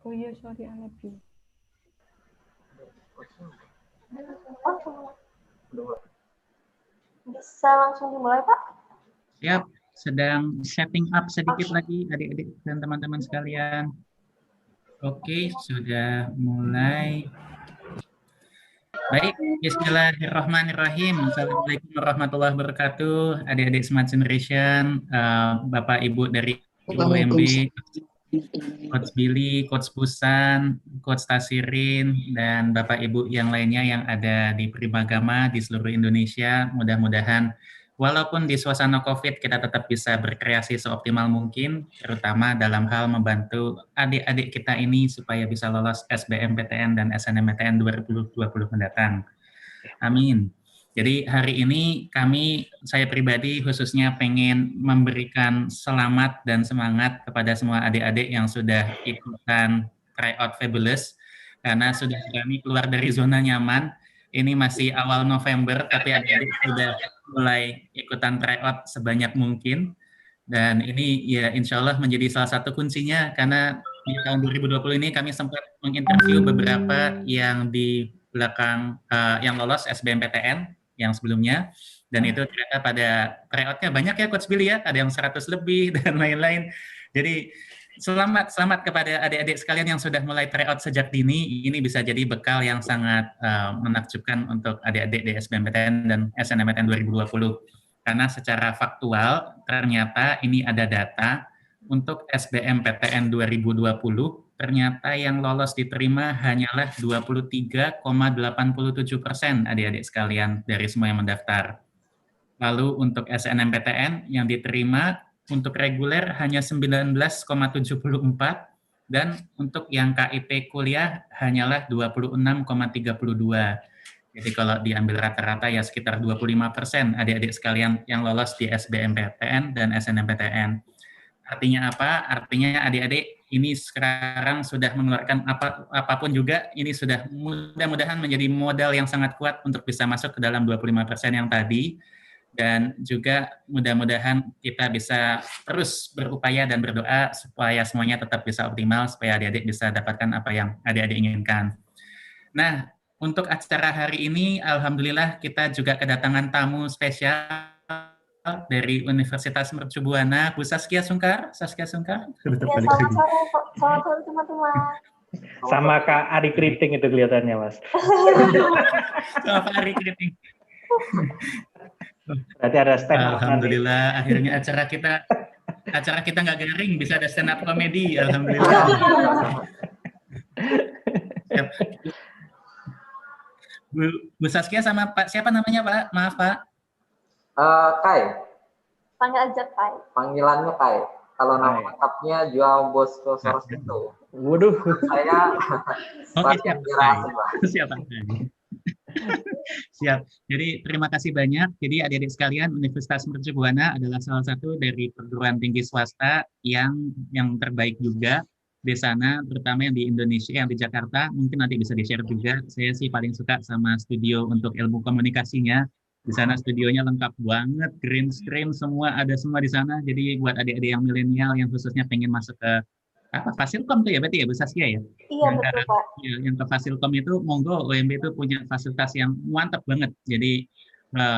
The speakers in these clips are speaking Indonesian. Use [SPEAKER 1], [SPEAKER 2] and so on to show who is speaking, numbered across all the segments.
[SPEAKER 1] Oh iya, sorry, I love you.
[SPEAKER 2] Bisa langsung dimulai, Pak?
[SPEAKER 3] Siap, sedang setting up sedikit lagi adik-adik dan teman-teman sekalian. Oke, sudah mulai. Baik, bismillahirrahmanirrahim. Assalamualaikum warahmatullahi wabarakatuh. Adik-adik Smart Generation, Bapak Ibu dari UMB, Coach Billy, Coach Busan, Coach Tasirin, dan Bapak Ibu yang lainnya yang ada di Primagama di seluruh Indonesia. Mudah-mudahan walaupun di suasana COVID kita tetap bisa berkreasi seoptimal mungkin, terutama dalam hal membantu adik-adik kita ini supaya bisa lolos SBMPTN dan SNMPTN 2020 mendatang. Amin. Jadi hari ini saya pribadi khususnya pengen memberikan selamat dan semangat kepada semua adik-adik yang sudah ikutan tryout Fabulous, karena sudah berani keluar dari zona nyaman. Ini masih awal November, tapi adik-adik sudah mulai ikutan tryout sebanyak mungkin. Dan ini ya insya Allah menjadi salah satu kuncinya, karena di tahun 2020 ini kami sempat menginterview beberapa yang di belakang yang lolos SBMPTN yang sebelumnya, dan itu ternyata pada tryout-nya banyak ya Coach Billy ya, ada yang 100 lebih dan lain-lain. Jadi selamat kepada adik-adik sekalian yang sudah mulai tryout sejak dini. Ini bisa jadi bekal yang sangat menakjubkan untuk adik-adik di SBMPTN dan SNMPTN 2020. Karena secara faktual ternyata ini ada data untuk SBMPTN 2020 ternyata yang lolos diterima hanyalah 23,87% adik-adik sekalian dari semua yang mendaftar. Lalu untuk SNMPTN yang diterima untuk reguler hanya 19,74 dan untuk yang KIP kuliah hanyalah 26,32. Jadi kalau diambil rata-rata ya sekitar 25% adik-adik sekalian yang lolos di SBMPTN dan SNMPTN. Artinya apa? Artinya adik-adik ini sekarang sudah mengeluarkan apapun juga, ini sudah mudah-mudahan menjadi modal yang sangat kuat untuk bisa masuk ke dalam 25% yang tadi, dan juga mudah-mudahan kita bisa terus berupaya dan berdoa supaya semuanya tetap bisa optimal, supaya adik-adik bisa dapatkan apa yang adik-adik inginkan. Nah, untuk acara hari ini, alhamdulillah kita juga kedatangan tamu spesial dari Universitas Mercu Buana, Bu Saskia Sungkar. Saskia Sungkar.
[SPEAKER 2] Selamat sore teman-teman.
[SPEAKER 4] Sama Kak Ari Kriting itu kelihatannya, Mas.
[SPEAKER 3] Sama Pak Ari Kriting.
[SPEAKER 4] Berarti ada stand up.
[SPEAKER 3] Alhamdulillah, nanti. Akhirnya acara kita nggak garing, bisa ada stand up komedi. Alhamdulillah. Bu Saskia sama Pak, siapa namanya Pak? Maaf Pak.
[SPEAKER 5] Kai.
[SPEAKER 2] Panggil aja Kai.
[SPEAKER 5] Panggilannya Kai. Kalau nama lengkapnya Joao Bosco Sorosito.
[SPEAKER 4] Waduh.
[SPEAKER 5] Saya
[SPEAKER 3] siap. Siap Pak. Siap. Jadi terima kasih banyak. Jadi adik-adik sekalian, Universitas Mercu Buana adalah salah satu dari perguruan tinggi swasta yang terbaik juga di sana, terutama yang di Indonesia, yang di Jakarta. Mungkin nanti bisa di-share juga. Saya sih paling suka sama studio untuk ilmu komunikasinya. Di sana studionya lengkap banget, green screen semua ada semua di sana. Jadi buat adik-adik yang milenial yang khususnya pengen masuk ke Fasilkom tuh ya berarti ya Bu Saskia ya?
[SPEAKER 2] Iya betul Pak.
[SPEAKER 3] Yang ke Fasilkom itu monggo, UMB itu punya fasilitas yang mantap banget. Jadi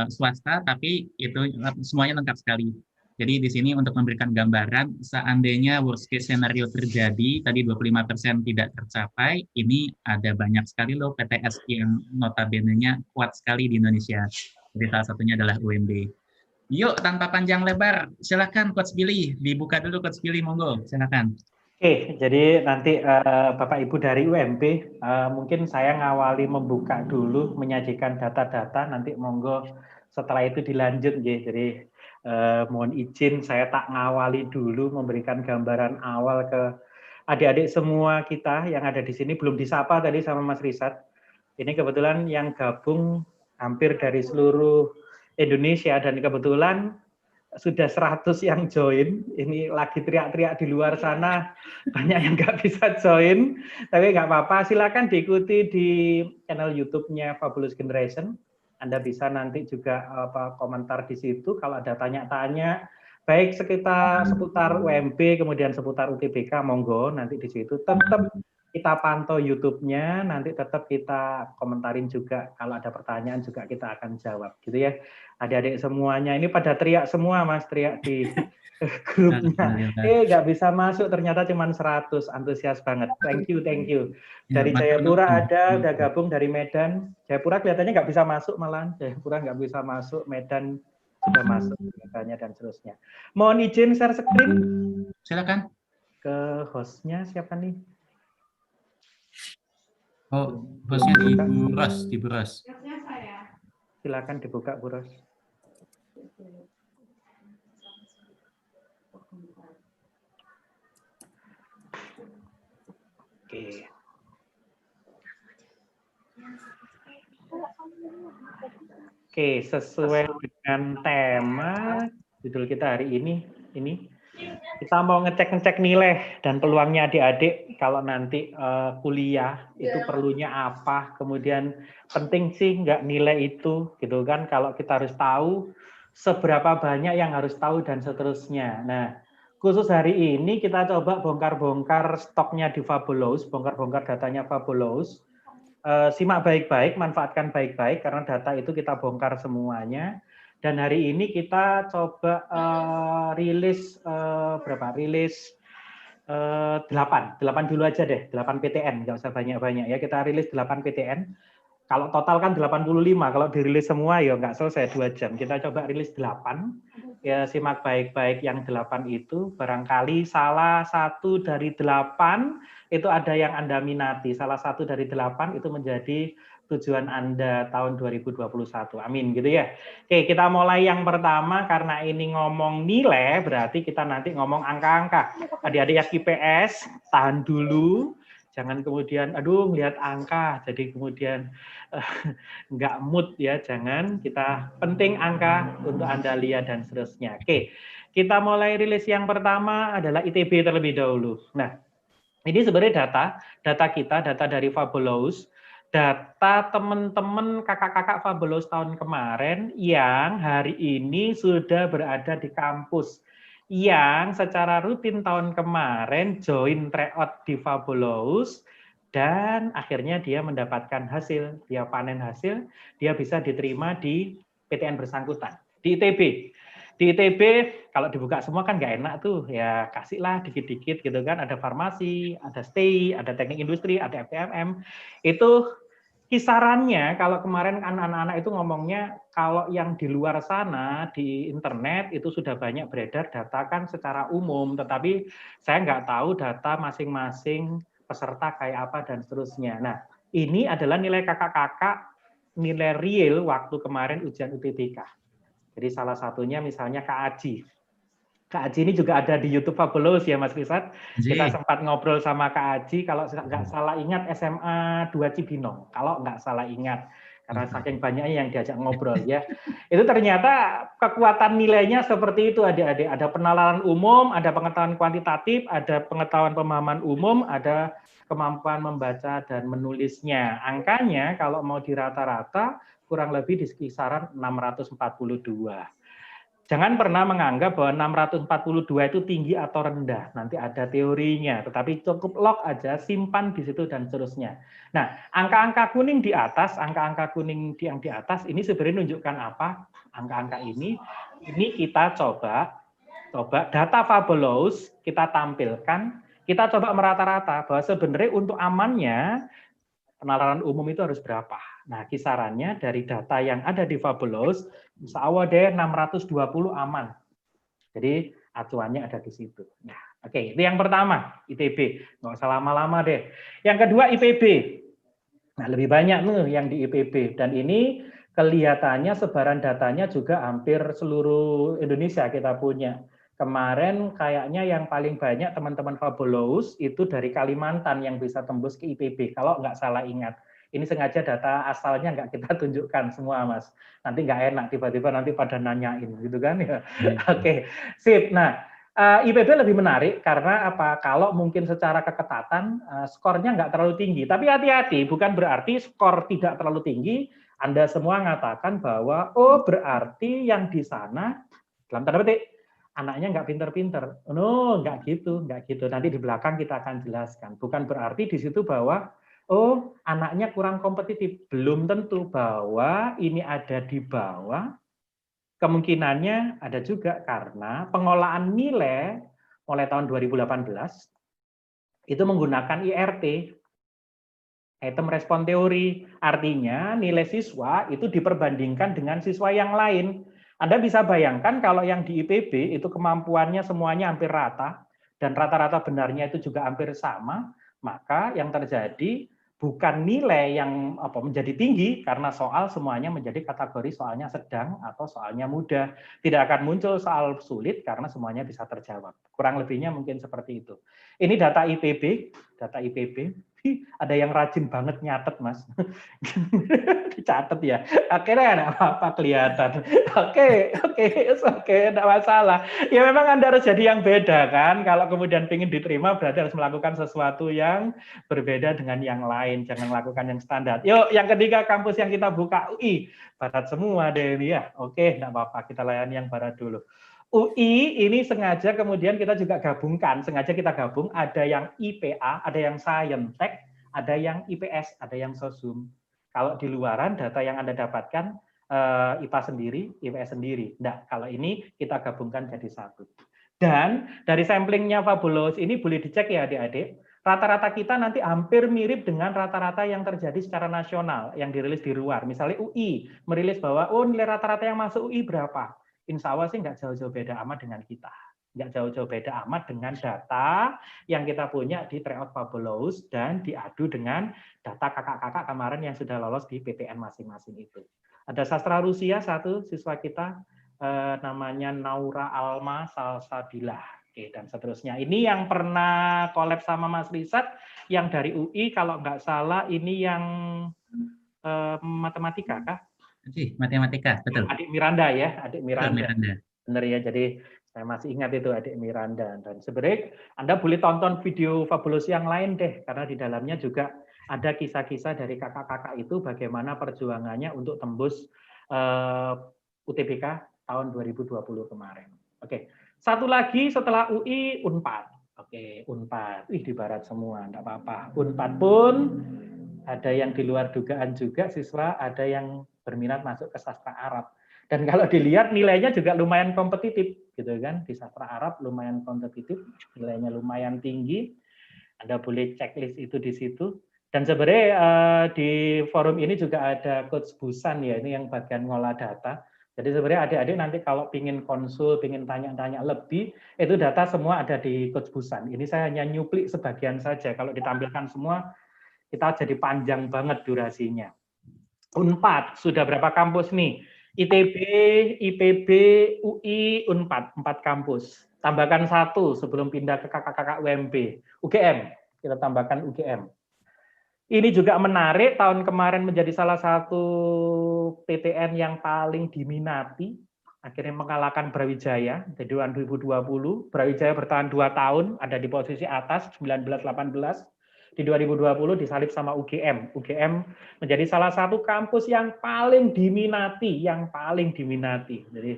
[SPEAKER 3] swasta tapi itu semuanya lengkap sekali. Jadi di sini untuk memberikan gambaran, seandainya worst case scenario terjadi, tadi 25% tidak tercapai, ini ada banyak sekali loh PTS yang notabene-nya kuat sekali di Indonesia. Jadi salah satunya adalah UMB. Yuk, tanpa panjang lebar, silakan Coach Billy, dibuka dulu Coach Billy, monggo, silakan.
[SPEAKER 4] Oke, jadi nanti Bapak Ibu dari UMB, mungkin saya ngawali membuka dulu, menyajikan data-data, nanti monggo setelah itu dilanjut ya. Jadi mohon izin saya tak ngawali dulu, memberikan gambaran awal ke adik-adik semua kita yang ada di sini, belum disapa tadi sama Mas Risat. Ini kebetulan yang gabung hampir dari seluruh Indonesia, dan kebetulan sudah 100 yang join. Ini lagi teriak-teriak di luar sana, banyak yang nggak bisa join, tapi nggak apa-apa, silakan diikuti di channel YouTube-nya Fabulous Generation. Anda bisa nanti juga komentar di situ kalau ada tanya-tanya, baik seputar UMB, kemudian seputar UTBK, monggo nanti di situ. Tetap kita pantau YouTube-nya, nanti tetap kita komentarin juga. Kalau ada pertanyaan juga kita akan jawab, gitu ya. Adik-adik semuanya, ini pada teriak semua, Mas, teriak di grupnya. Nggak bisa masuk, ternyata cuma 100, antusias banget. Thank you, thank you. Dari Jayapura ada, udah gabung dari Medan. Jayapura kelihatannya nggak bisa masuk malahan. Jayapura nggak bisa masuk, Medan sudah masuk, katanya, dan seterusnya. Mohon izin share screen.
[SPEAKER 3] Silakan.
[SPEAKER 4] Ke hostnya siapa nih?
[SPEAKER 3] Oh, hostnya di Buras.
[SPEAKER 4] Silakan dibuka, Bu Ros. Oke. Oke, sesuai dengan tema judul kita hari ini kita mau ngecek nilai dan peluangnya adik-adik kalau nanti kuliah itu perlunya apa, kemudian penting sih nggak nilai itu, gitu kan? Kalau kita harus tahu seberapa banyak yang harus tahu dan seterusnya. Nah, khusus hari ini kita coba bongkar-bongkar stoknya di Fabulous, bongkar-bongkar datanya Fabulous. Simak baik-baik, manfaatkan baik-baik karena data itu kita bongkar semuanya. Dan hari ini kita coba rilis berapa? Rilis 8 dulu aja deh, 8 PTN, nggak usah banyak-banyak ya. Kita rilis 8 PTN. Kalau total kan 85, kalau dirilis semua ya nggak selesai 2 jam. Kita coba rilis 8. Ya, simak baik-baik yang 8 itu. Barangkali salah satu dari 8 itu ada yang Anda minati. Salah satu dari 8 itu menjadi tujuan Anda tahun 2021. Amin, gitu ya. Oke, kita mulai yang pertama. Karena ini ngomong nilai, berarti kita nanti ngomong angka-angka. Adik-adik yang IPS, tahan dulu. Jangan kemudian, aduh, lihat angka, jadi kemudian nggak mood ya. Jangan, kita penting angka untuk Anda lihat dan seterusnya. Oke, kita mulai rilis yang pertama adalah ITB terlebih dahulu. Nah, ini sebenarnya data kita, data dari Fabulous. Data teman-teman kakak-kakak Fabulous tahun kemarin yang hari ini sudah berada di kampus, yang secara rutin tahun kemarin join tryout di Fabulous, dan akhirnya dia mendapatkan hasil, dia panen hasil, dia bisa diterima di PTN bersangkutan, di ITB. Di ITB, kalau dibuka semua kan nggak enak tuh, ya kasihlah dikit-dikit gitu kan, ada farmasi, ada STI, ada teknik industri, ada FTMM, itu kisarannya kalau kemarin anak-anak itu ngomongnya, kalau yang di luar sana, di internet, itu sudah banyak beredar data kan secara umum, tetapi saya nggak tahu data masing-masing peserta kayak apa dan seterusnya. Nah, ini adalah nilai kakak-kakak, nilai real waktu kemarin ujian UTBK. Jadi salah satunya misalnya Kak Aji. Kak Aji ini juga ada di YouTube Fabulous ya Mas Risat. Kita sempat ngobrol sama Kak Aji, kalau nggak salah ingat SMA 2 Cibinong. Kalau nggak salah ingat, karena saking banyaknya yang diajak ngobrol ya. Itu ternyata kekuatan nilainya seperti itu adik-adik. Ada penalaran umum, ada pengetahuan kuantitatif, ada pengetahuan pemahaman umum, ada kemampuan membaca dan menulisnya. Angkanya kalau mau di rata-rata kurang lebih di kisaran 642. Jangan pernah menganggap bahwa 642 itu tinggi atau rendah. Nanti ada teorinya, tetapi cukup lock aja, simpan di situ dan seterusnya. Nah, angka-angka kuning di atas, angka-angka kuning yang di atas ini sebenarnya menunjukkan apa? Angka-angka ini kita coba data Fabulous kita tampilkan, kita coba merata-rata bahwa sebenarnya untuk amannya penalaran umum itu harus berapa. Nah, kisarannya dari data yang ada di Fabulous, insya Allah deh 620 aman. Jadi acuannya ada di situ. Nah, oke, itu yang pertama, ITB. Nggak usah lama-lama deh. Yang kedua, IPB. Nah, lebih banyak nih yang di IPB. Dan ini kelihatannya sebaran datanya juga hampir seluruh Indonesia kita punya. Kemarin kayaknya yang paling banyak teman-teman Fabulous itu dari Kalimantan yang bisa tembus ke IPB, kalau nggak salah ingat. Ini sengaja data asalnya nggak kita tunjukkan semua, Mas. Nanti nggak enak, tiba-tiba nanti pada nanyain, gitu kan ya. Oke, sip. Nah, IPB lebih menarik karena apa? Kalau mungkin secara keketatan, skornya nggak terlalu tinggi. Tapi hati-hati, bukan berarti skor tidak terlalu tinggi. Anda semua mengatakan bahwa, oh berarti yang di sana, dalam tanda petik, anaknya nggak pinter-pinter. No, nggak gitu, nggak gitu. Nanti di belakang kita akan jelaskan. Bukan berarti di situ bahwa oh anaknya kurang kompetitif. Belum tentu bahwa ini ada di bawah. Kemungkinannya ada juga karena pengolahan nilai mulai tahun 2018 itu menggunakan IRT, item respon teori. Artinya nilai siswa itu diperbandingkan dengan siswa yang lain. Anda bisa bayangkan kalau yang di IPB itu kemampuannya semuanya hampir rata, dan rata-rata benarnya itu juga hampir sama, maka yang terjadi bukan nilai yang menjadi tinggi, karena soal semuanya menjadi kategori soalnya sedang atau soalnya mudah. Tidak akan muncul soal sulit karena semuanya bisa terjawab. Kurang lebihnya mungkin seperti itu. Ini data IPB, data IPB. Ada yang rajin banget nyatet, Mas. Dicatat ya. Akhirnya ada apa-apa kelihatan. Oke, enggak masalah. Ya memang Anda harus jadi yang beda kan. Kalau kemudian ingin diterima berarti harus melakukan sesuatu yang berbeda dengan yang lain. Jangan lakukan yang standar. Yuk, yang ketiga kampus yang kita buka UI. Barat semua deh ini ya. Oke, enggak apa-apa. Kita layani yang barat dulu. UI ini sengaja kemudian kita juga gabungkan, sengaja kita gabung, ada yang IPA, ada yang Saintek, ada yang IPS, ada yang Sosum. Kalau di luaran data yang Anda dapatkan IPA sendiri, IPS sendiri. Nah, kalau ini kita gabungkan jadi satu. Dan dari samplingnya Fabulous ini boleh dicek ya adik-adik, rata-rata kita nanti hampir mirip dengan rata-rata yang terjadi secara nasional, yang dirilis di luar. Misalnya UI merilis bahwa, oh nilai rata-rata yang masuk UI berapa? Insya Allah sih nggak jauh-jauh beda amat dengan kita. Nggak jauh-jauh beda amat dengan data yang kita punya di Tryout Fabulous dan diadu dengan data kakak-kakak kemarin yang sudah lolos di PTN masing-masing itu. Ada sastra Rusia satu siswa kita namanya Naura Alma Salsabila. Oke, dan seterusnya. Ini yang pernah collab sama Mas Risat yang dari UI kalau nggak salah ini yang matematika kah?
[SPEAKER 3] Matematika, betul.
[SPEAKER 4] Adik Miranda ya, adik Miranda.
[SPEAKER 3] Miranda.
[SPEAKER 4] Benar ya, jadi saya masih ingat itu adik Miranda. Dan sebenarnya Anda boleh tonton video Fabulous yang lain deh, karena di dalamnya juga ada kisah-kisah dari kakak-kakak itu bagaimana perjuangannya untuk tembus UTBK tahun 2020 kemarin. Oke, satu lagi setelah UI Unpad. Oke, Unpad. Di barat semua, enggak apa-apa. Unpad pun ada yang di luar dugaan juga siswa, ada yang berminat masuk ke sastra Arab. Dan kalau dilihat nilainya juga lumayan kompetitif, gitu kan? Di sastra Arab lumayan kompetitif, nilainya lumayan tinggi. Anda boleh checklist itu di situ. Dan sebenarnya di forum ini juga ada Coach Busan ya, ini yang bagian ngolah data. Jadi sebenarnya adik-adik nanti kalau pingin konsul, pingin tanya-tanya lebih, itu data semua ada di Coach Busan. Ini saya hanya nyuplik sebagian saja. Kalau ditampilkan semua, kita jadi panjang banget durasinya. Unpad, sudah berapa kampus nih? ITB, IPB, UI, Unpad, 4 kampus. Tambahkan satu sebelum pindah ke kakak-kakak UMB. UGM, kita tambahkan UGM. Ini juga menarik, tahun kemarin menjadi salah satu PTN yang paling diminati, akhirnya mengalahkan Brawijaya di 2020. Brawijaya bertahan 2 tahun, ada di posisi atas, 19-18. Di 2020 disalip sama UGM. UGM menjadi salah satu kampus yang paling diminati, Jadi,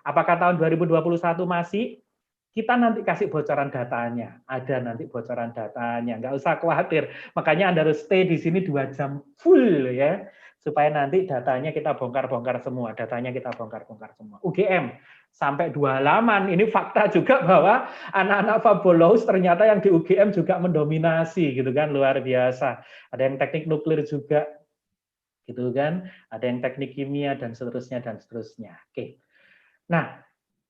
[SPEAKER 4] apakah tahun 2021 masih? Kita nanti kasih bocoran datanya. Ada nanti bocoran datanya, nggak usah khawatir. Makanya Anda harus stay di sini 2 jam full ya, supaya nanti datanya kita bongkar-bongkar semua. UGM sampai 2 halaman. Ini fakta juga bahwa anak-anak Fabulous ternyata yang di UGM juga mendominasi, gitu kan, luar biasa. Ada yang teknik nuklir juga, gitu kan. Ada yang teknik kimia dan seterusnya dan seterusnya. Oke. Nah,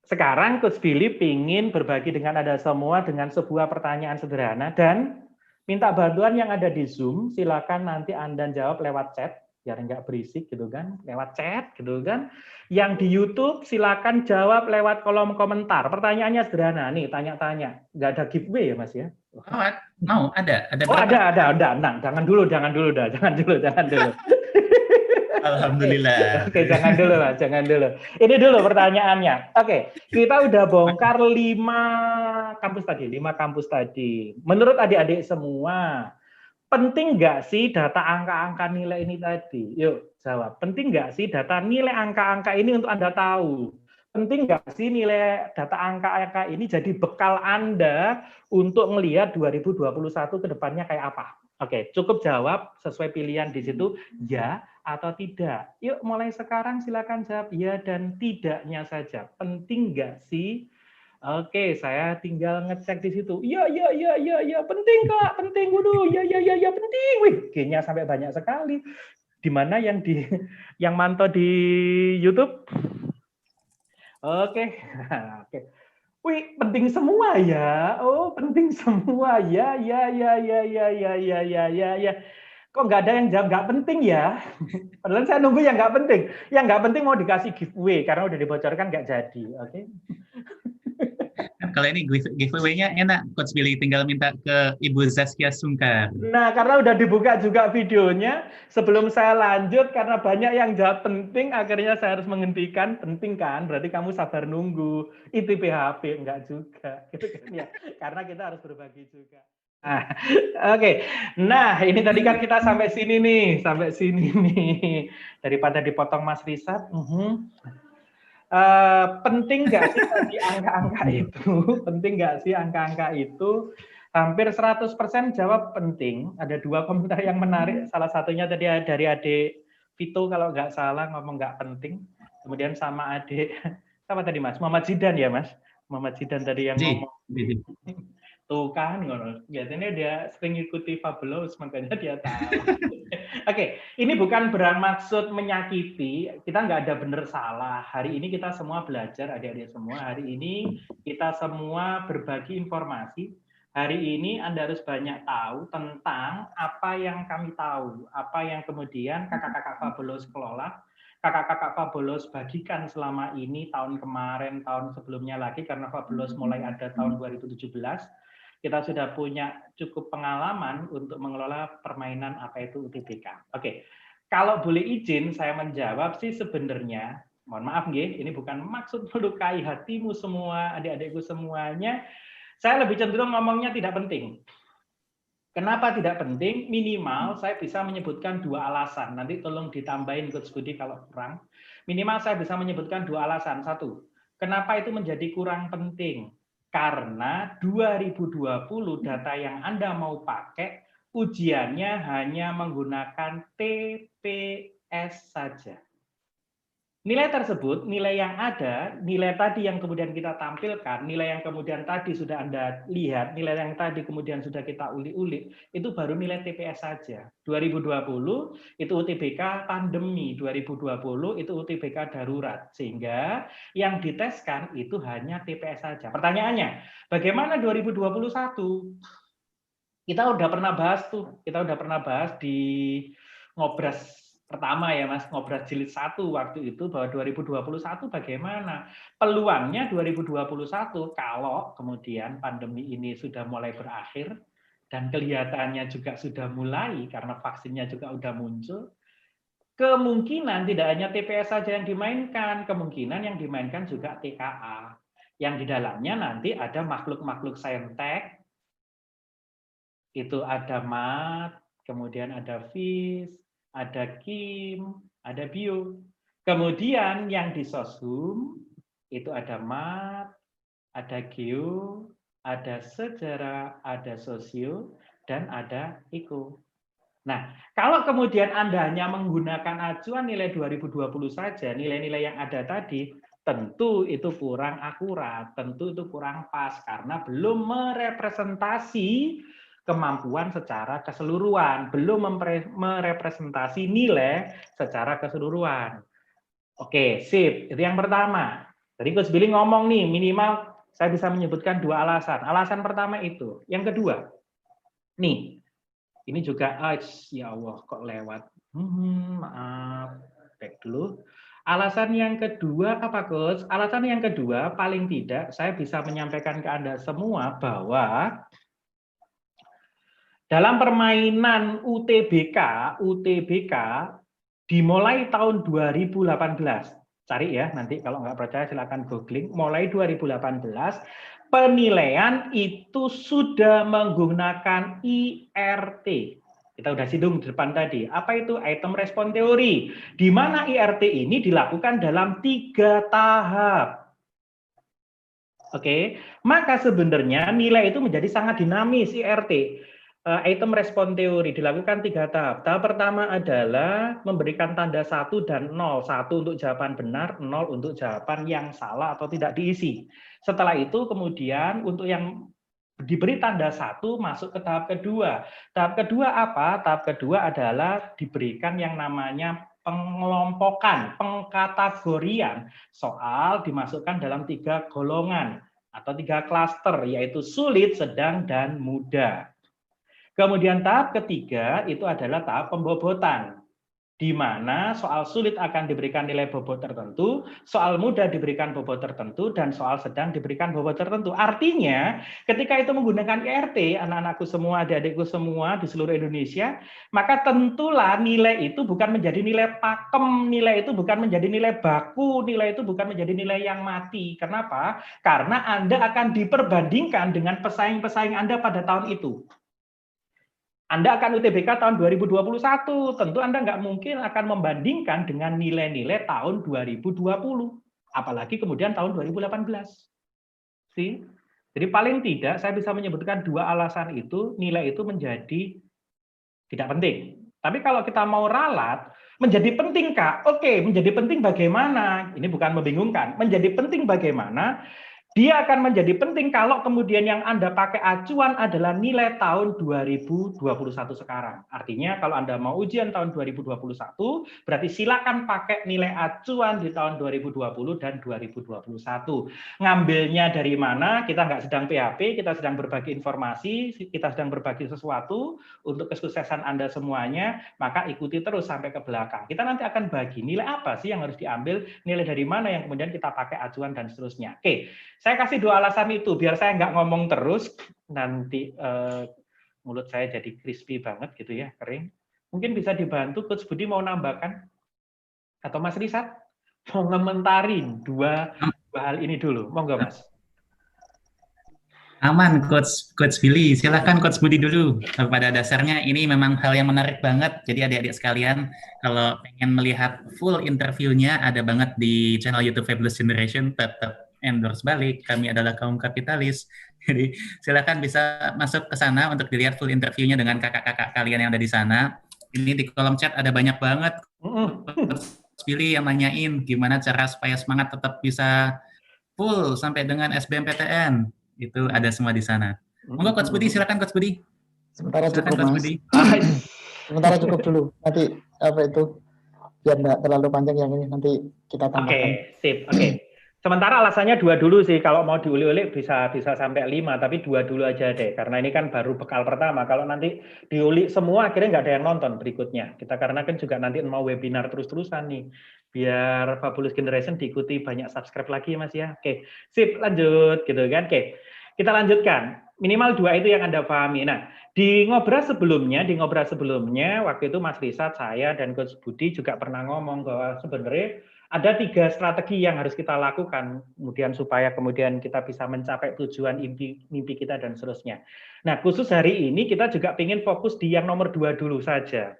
[SPEAKER 4] sekarang Coach Billy ingin berbagi dengan Anda semua dengan sebuah pertanyaan sederhana dan minta bantuan yang ada di Zoom. Silakan nanti Anda jawab lewat chat, biar nggak berisik gitu kan, lewat chat gitu kan. Yang di YouTube silakan jawab lewat kolom komentar. Pertanyaannya sederhana nih, tanya-tanya. Nggak ada giveaway ya Mas ya?
[SPEAKER 3] Mau ada.
[SPEAKER 4] Oh ada. Nah, jangan dulu.
[SPEAKER 3] Alhamdulillah.
[SPEAKER 4] Oke, jangan dulu. Ini dulu pertanyaannya. Oke, kita udah bongkar 5 kampus tadi. Menurut adik-adik semua, penting nggak sih data angka-angka nilai ini tadi? Yuk, jawab. Penting nggak sih data nilai angka-angka ini untuk Anda tahu? penting nggak sih nilai data angka-angka ini jadi bekal Anda untuk melihat 2021 ke depannya kayak apa? Oke, cukup jawab sesuai pilihan di situ, ya atau tidak. Yuk mulai sekarang silakan jawab ya dan tidaknya saja. Penting nggak sih? Oke, saya tinggal ngecek di situ. Iya, penting Kak, penting. Waduh, ya, penting. Wih, G-nya sampai banyak sekali. Di mana yang mantau di YouTube? Oke. Oke. Wih, penting semua ya. Oh, penting semua ya. Ya. Kok nggak ada yang jawab nggak penting ya? Padahal saya nunggu yang nggak penting. Yang nggak penting mau dikasih giveaway karena udah dibocorkan nggak jadi. Oke.
[SPEAKER 3] Kalau ini giveaway-nya enak, Coach Billy tinggal minta ke Ibu Zaskia Sungkar.
[SPEAKER 4] Nah, karena udah dibuka juga videonya, sebelum saya lanjut, karena banyak yang jawab penting, akhirnya saya harus menghentikan. Penting kan? Berarti kamu sabar nunggu. Itu PHP, enggak juga. Gitu kan ya? Karena kita harus berbagi juga. Nah, oke. Nah, ini tadi kan kita sampai sini nih. Sampai sini nih. Daripada dipotong Mas Risat. Penting nggak sih tadi angka-angka itu? Penting nggak sih angka-angka itu? Hampir 100% jawab penting. Ada 2 komentar yang menarik. Salah satunya tadi dari adik Vito kalau nggak salah ngomong nggak penting. Kemudian sama adik, apa tadi Mas? Muhammad Zidan ya Mas? Muhammad Zidan tadi yang ngomong. Tuh kan, biasanya dia sering ikuti Fabulous, makanya dia tahu. Oke, ini bukan bermaksud menyakiti, kita nggak ada benar salah. Hari ini kita semua belajar, adik-adik semua. Hari ini kita semua berbagi informasi. Hari ini Anda harus banyak tahu tentang apa yang kami tahu, apa yang kemudian kakak-kakak Fabulous kelola, kakak-kakak Fabulous bagikan selama ini, tahun kemarin, tahun sebelumnya lagi, karena Fabulous mulai ada tahun 2017. Kita sudah punya cukup pengalaman untuk mengelola permainan apa itu UTBK. Oke, kalau boleh izin saya menjawab sih sebenarnya, mohon maaf nggih, ini bukan maksud melukai hatimu semua, adik-adikku semuanya. Saya lebih cenderung ngomongnya tidak penting. Kenapa tidak penting? Minimal saya bisa menyebutkan 2 alasan. Nanti tolong ditambahin Coach Budi kalau kurang. Minimal saya bisa menyebutkan 2 alasan. 1, kenapa itu menjadi kurang penting? Karena 2020 data yang Anda mau pakai, ujiannya hanya menggunakan TPS saja. Nilai tersebut, nilai yang ada, nilai tadi yang kemudian kita tampilkan, nilai yang kemudian tadi sudah Anda lihat, nilai yang tadi kemudian sudah kita ulik-ulik, itu baru nilai TPS saja. 2020 itu UTBK pandemi, 2020 itu UTBK darurat. Sehingga yang diteskan itu hanya TPS saja. Pertanyaannya, bagaimana 2021? Kita udah pernah bahas tuh, kita udah pernah bahas di Ngobras pertama ya Mas, Ngobras jilid 1 waktu itu bahwa 2021 bagaimana peluangnya 2021 kalau kemudian pandemi ini sudah mulai berakhir dan kelihatannya juga sudah mulai karena vaksinnya juga udah muncul, kemungkinan tidak hanya TPS saja yang dimainkan, kemungkinan yang dimainkan juga TKA yang di dalamnya nanti ada makhluk-makhluk saintek, itu ada mat, kemudian ada FIS, ada Kim, ada Bio. Kemudian yang di Soshum itu ada mat, ada geo, ada sejarah, ada sosio, dan ada eko. Nah, kalau kemudian Anda hanya menggunakan acuan nilai 2020 saja, nilai-nilai yang ada tadi, tentu itu kurang akurat, tentu itu kurang pas, karena belum merepresentasi kemampuan secara keseluruhan, belum merepresentasi nilai secara keseluruhan. Oke, sip. Itu yang pertama. Tadi Coach Billy ngomong nih, minimal saya bisa menyebutkan 2 alasan. Alasan pertama itu. Yang kedua, nih, ini juga, ya Allah, kok lewat. Maaf, back dulu. Alasan yang kedua apa, Coach? Alasan yang kedua, paling tidak saya bisa menyampaikan ke Anda semua bahwa dalam permainan UTBK dimulai tahun 2018. Cari ya, nanti kalau nggak percaya silakan googling. Mulai 2018, penilaian itu sudah menggunakan IRT. Kita udah singgung di depan tadi. Apa itu item respon teori? Di mana IRT ini dilakukan dalam 3 tahap. Oke, maka sebenarnya nilai itu menjadi sangat dinamis IRT. Item respon teori dilakukan 3 tahap. Tahap pertama adalah memberikan tanda 1 dan 0. 1 untuk jawaban benar, 0 untuk jawaban yang salah atau tidak diisi. Setelah itu kemudian untuk yang diberi tanda 1 masuk ke tahap kedua. Tahap kedua apa? Tahap kedua adalah diberikan yang namanya pengelompokan, pengkategorian soal dimasukkan dalam 3 golongan atau 3 klaster, yaitu sulit, sedang, dan mudah. Kemudian tahap ketiga itu adalah tahap pembobotan, di mana soal sulit akan diberikan nilai bobot tertentu, soal mudah diberikan bobot tertentu, dan soal sedang diberikan bobot tertentu. Artinya, ketika itu menggunakan IRT, anak-anakku semua, adik-adikku semua di seluruh Indonesia, maka tentulah nilai itu bukan menjadi nilai pakem, nilai itu bukan menjadi nilai baku, nilai itu bukan menjadi nilai yang mati. Kenapa? Karena Anda akan diperbandingkan dengan pesaing-pesaing Anda pada tahun itu. Anda akan UTBK tahun 2021, tentu Anda nggak mungkin akan membandingkan dengan nilai-nilai tahun 2020, apalagi kemudian tahun 2018. See? Jadi paling tidak saya bisa menyebutkan 2 alasan itu, nilai itu menjadi tidak penting. Tapi kalau kita mau ralat, menjadi penting Kak? Oke, menjadi penting bagaimana? Ini bukan membingungkan, menjadi penting bagaimana? Dia akan menjadi penting kalau kemudian yang Anda pakai acuan adalah nilai tahun 2021 sekarang. Artinya kalau Anda mau ujian tahun 2021, berarti silakan pakai nilai acuan di tahun 2020 dan 2021. Ngambilnya dari mana? Kita nggak sedang PHP, kita sedang berbagi informasi, kita sedang berbagi sesuatu untuk kesuksesan Anda semuanya, maka ikuti terus sampai ke belakang. Kita nanti akan bagi nilai apa sih yang harus diambil, nilai dari mana yang kemudian kita pakai acuan dan seterusnya. Oke. Saya kasih 2 alasan itu, biar saya nggak ngomong terus, nanti mulut saya jadi crispy banget gitu ya, kering. Mungkin bisa dibantu, Coach Budi mau nambahkan? Atau Mas Risat? Mau ngomentarin dua hal ini dulu, monggo Mas.
[SPEAKER 3] Aman, Coach Billy. Silakan Coach Budi dulu. Pada dasarnya ini memang hal yang menarik banget. Jadi adik-adik sekalian, kalau pengen melihat full interviewnya, ada banget di channel YouTube Fabulous Generation. Tetap endorse balik. Kami adalah kaum kapitalis. Jadi silakan bisa masuk ke sana untuk dilihat full interviewnya dengan kakak-kakak kalian yang ada di sana. Ini di kolom chat ada banyak banget Coach Billy yang nanyain gimana cara supaya semangat tetap bisa full sampai dengan SBMPTN. Itu ada semua di sana. Monggo Coach Budi, silakan Coach Budi.
[SPEAKER 1] Sementara
[SPEAKER 3] Silakan
[SPEAKER 1] cukup
[SPEAKER 3] Coach
[SPEAKER 1] Mas.
[SPEAKER 3] Budi.
[SPEAKER 1] Sementara cukup dulu. Nanti apa itu biar nggak terlalu panjang yang ini nanti kita tambahkan.
[SPEAKER 4] Oke, sip. Oke. Sementara alasannya 2 dulu sih. Kalau mau diulik-ulik bisa sampai 5, tapi 2 dulu aja deh. Karena ini kan baru bekal pertama. Kalau nanti diulik semua, akhirnya nggak ada yang nonton berikutnya. Kita karena kan juga nanti mau webinar terus-terusan nih. Biar Fabulous Generation diikuti banyak subscribe lagi Mas ya. Oke, sip, lanjut gitu kan. Oke, kita lanjutkan. Minimal 2 itu yang Anda pahami. Nah, di ngobrol sebelumnya waktu itu Mas Risat, saya dan Coach Budi juga pernah ngomong bahwa sebenarnya ada 3 strategi yang harus kita lakukan kemudian supaya kemudian kita bisa mencapai tujuan mimpi kita dan seterusnya. Nah, khusus hari ini kita juga ingin fokus di yang nomor 2 dulu saja.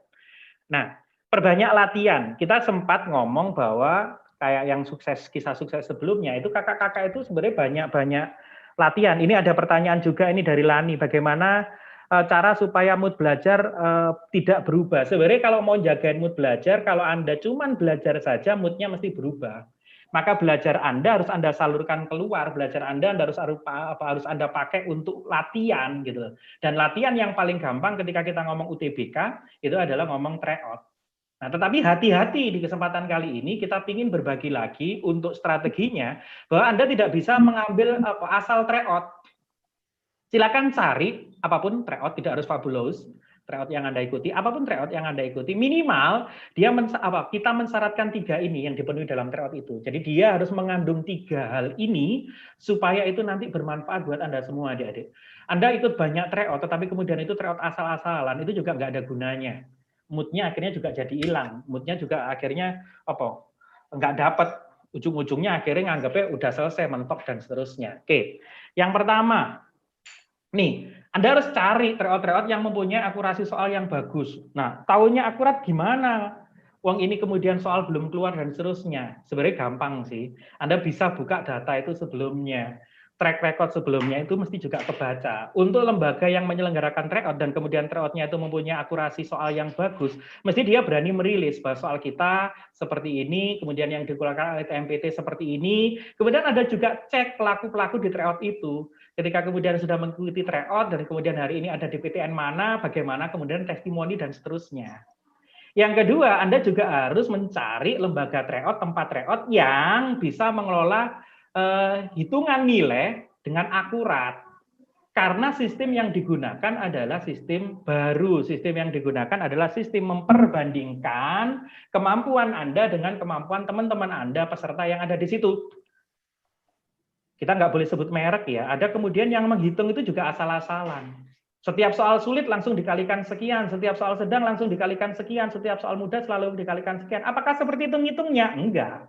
[SPEAKER 4] Nah, perbanyak latihan. Kita sempat ngomong bahwa kayak yang sukses, kisah sukses sebelumnya itu kakak-kakak itu sebenarnya banyak latihan. Ini ada pertanyaan juga ini dari Lani, bagaimana cara supaya mood belajar tidak berubah. Sebenarnya kalau mau jagain mood belajar, kalau Anda cuman belajar saja, moodnya mesti berubah. Maka belajar Anda harus Anda salurkan keluar, belajar Anda harus Anda pakai untuk latihan gitu. Dan latihan yang paling gampang ketika kita ngomong UTBK itu adalah ngomong tryout. Nah, tetapi hati-hati di kesempatan kali ini kita ingin berbagi lagi untuk strateginya bahwa Anda tidak bisa mengambil asal tryout. Silakan cari apapun tryout, tidak harus Fabulous tryout yang Anda ikuti, apapun tryout yang Anda ikuti, minimal dia kita mensyaratkan 3 ini yang dipenuhi dalam tryout itu. Jadi dia harus mengandung 3 hal ini supaya itu nanti bermanfaat buat Anda semua adik-adik. Anda ikut banyak tryout, tetapi kemudian itu tryout asal-asalan, itu juga nggak ada gunanya. Moodnya akhirnya juga jadi hilang, moodnya juga akhirnya nggak dapat, ujung-ujungnya akhirnya nganggapnya udah selesai, mentok dan seterusnya. Oke, yang pertama. Nih, Anda harus cari tryout-tryout yang mempunyai akurasi soal yang bagus. Nah, tahunya akurat gimana? Uang ini kemudian soal belum keluar dan seterusnya. Sebenarnya gampang sih. Anda bisa buka data itu sebelumnya. track record sebelumnya itu mesti juga kebaca. Untuk lembaga yang menyelenggarakan tryout dan kemudian tryoutnya itu mempunyai akurasi soal yang bagus, mesti dia berani merilis bahwa soal kita seperti ini, kemudian yang dikeluarkan oleh TMPT seperti ini. Kemudian ada juga cek pelaku-pelaku di tryout itu. Ketika kemudian sudah mengikuti tryout dan kemudian hari ini ada di PTN mana, bagaimana kemudian testimoni dan seterusnya. Yang kedua, Anda juga harus mencari lembaga tryout, tempat tryout yang bisa mengelola hitungan nilai dengan akurat. Karena sistem yang digunakan adalah sistem baru. Sistem yang digunakan adalah sistem memperbandingkan kemampuan Anda dengan kemampuan teman-teman Anda, peserta yang ada di situ. Kita nggak boleh sebut merek ya. Ada kemudian yang menghitung itu juga asal-asalan. Setiap soal sulit langsung dikalikan sekian, setiap soal sedang langsung dikalikan sekian, setiap soal mudah selalu dikalikan sekian. Apakah seperti itu ngitungnya? Enggak.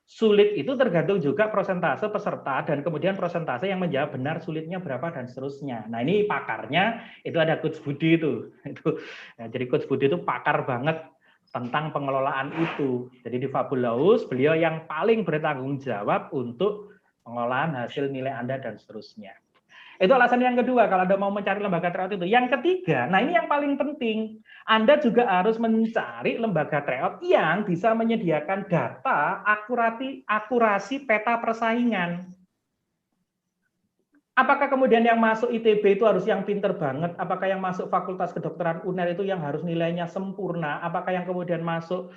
[SPEAKER 4] Sulit itu tergantung juga persentase peserta dan kemudian persentase yang menjawab benar sulitnya berapa dan seterusnya. Nah ini pakarnya itu ada Coach Budi itu. Ya, jadi Coach Budi itu pakar banget tentang pengelolaan itu. Jadi di Fabulous beliau yang paling bertanggung jawab untuk pengolahan hasil nilai Anda dan seterusnya. Itu alasan yang kedua kalau Anda mau mencari lembaga tryout itu. Yang ketiga, nah ini yang paling penting, Anda juga harus mencari lembaga tryout yang bisa menyediakan data akurasi peta persaingan. Apakah kemudian yang masuk ITB itu harus yang pinter banget? Apakah yang masuk Fakultas Kedokteran UNER itu yang harus nilainya sempurna? Apakah yang kemudian masuk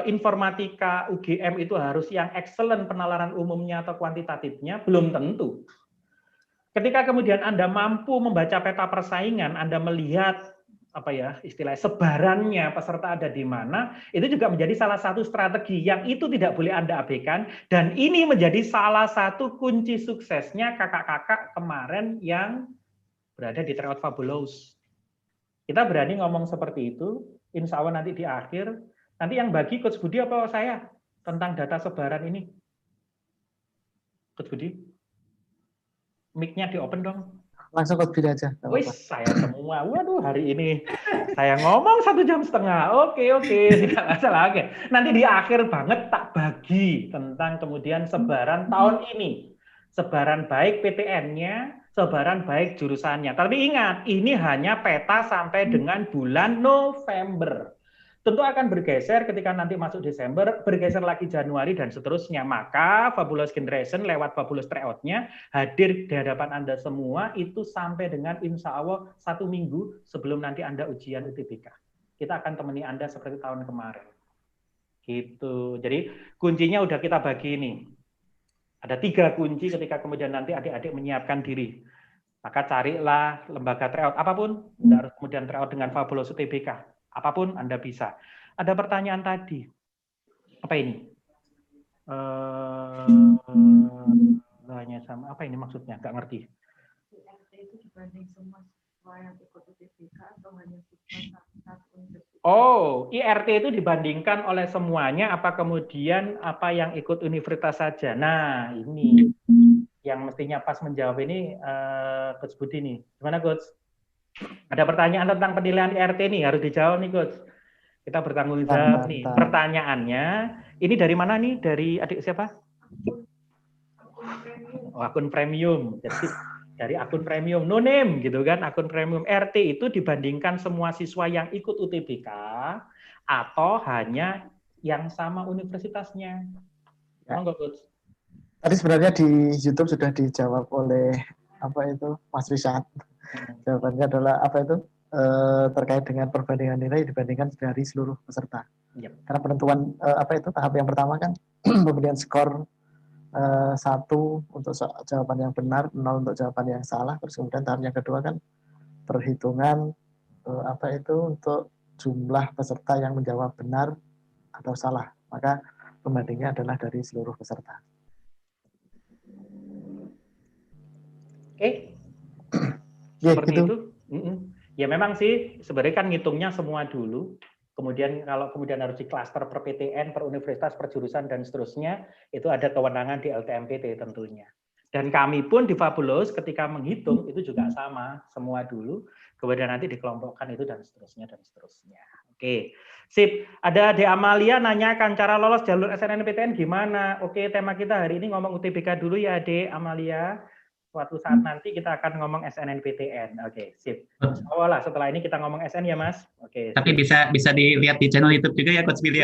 [SPEAKER 4] informatika UGM itu harus yang excellent penalaran umumnya atau kuantitatifnya? Belum tentu. Ketika kemudian Anda mampu membaca peta persaingan, Anda melihat apa ya istilahnya sebarannya peserta ada di mana, itu juga menjadi salah satu strategi yang itu tidak boleh Anda abaikan, dan ini menjadi salah satu kunci suksesnya kakak-kakak kemarin yang berada di tryout Fabulous. Kita berani ngomong seperti itu, insya Allah nanti di akhir, nanti yang bagi Coach Budi apa saya tentang data sebaran ini? Coach Budi? Mic-nya di-open dong.
[SPEAKER 1] Langsung Coach Budi aja.
[SPEAKER 4] Wih, saya semua. Waduh, hari ini saya ngomong 1,5 jam. Oke, tidak masalah. Oke. Nanti di akhir banget tak bagi tentang kemudian sebaran tahun ini. Sebaran baik PTN-nya, sebaran baik jurusannya. Tapi ingat, ini hanya peta sampai dengan bulan November. Tentu akan bergeser ketika nanti masuk Desember, bergeser lagi Januari dan seterusnya. Maka Fabulous Generation lewat Fabulous Tryout-nya hadir di hadapan Anda semua itu sampai dengan insya Allah 1 minggu sebelum nanti Anda ujian UTBK. Kita akan temani Anda seperti tahun kemarin. Gitu. Jadi kuncinya udah kita bagi ini. Ada 3 kunci ketika kemudian nanti adik-adik menyiapkan diri. Maka carilah lembaga tryout apapun, Anda harus kemudian tryout dengan Fabulous UTBK. Apapun Anda bisa. Ada pertanyaan tadi. Apa ini? Hanya sama. Apa ini maksudnya? Nggak ngerti. Oh, IRT itu dibandingkan oleh semuanya, apa kemudian apa yang ikut universitas saja? Nah, ini yang mestinya pas menjawab ini Coach Budi nih. Gimana Coach? Ada pertanyaan tentang penilaian IRT nih, harus dijawab nih Coach. Kita bertanggung jawab nih. Pertanyaannya, ini dari mana nih? Dari adik siapa? Oh, akun premium. Jadi dari akun premium, no name gitu kan, akun premium. RT itu dibandingkan semua siswa yang ikut UTBK atau hanya yang sama universitasnya. Monggo Coach.
[SPEAKER 1] Tadi sebenarnya di YouTube sudah dijawab oleh apa itu Mas Rizat. Jawabannya adalah apa itu terkait dengan perbandingan nilai dibandingkan dari seluruh peserta. Yep. Karena penentuan apa itu tahap yang pertama kan pemberian skor 1 untuk jawaban yang benar, 0 untuk jawaban yang salah. Terus kemudian tahap yang kedua kan perhitungan apa itu untuk jumlah peserta yang menjawab benar atau salah. Maka pembandingnya adalah dari seluruh peserta.
[SPEAKER 4] Oke. Seperti gitu. Itu. Ya memang sih sebenarnya kan ngitungnya semua dulu. Kemudian kalau kemudian harus di klaster per PTN, per universitas, per jurusan dan seterusnya, itu ada kewenangan di LTMPT tentunya. Dan kami pun di Fabulous ketika menghitung itu juga sama, semua dulu. Kemudian nanti dikelompokkan itu dan seterusnya dan seterusnya. Oke, sip. Ada Ade Amalia nanyakan cara lolos jalur SNMPTN gimana? Oke, tema kita hari ini ngomong UTBK dulu ya, Ade Amalia. Suatu saat nanti kita akan ngomong SNMPTN. Oke, sip. Oh lah, setelah ini kita ngomong SN ya, Mas. Oke.
[SPEAKER 3] Tapi
[SPEAKER 4] sip.
[SPEAKER 3] bisa dilihat di channel YouTube juga ya, Coach Billy.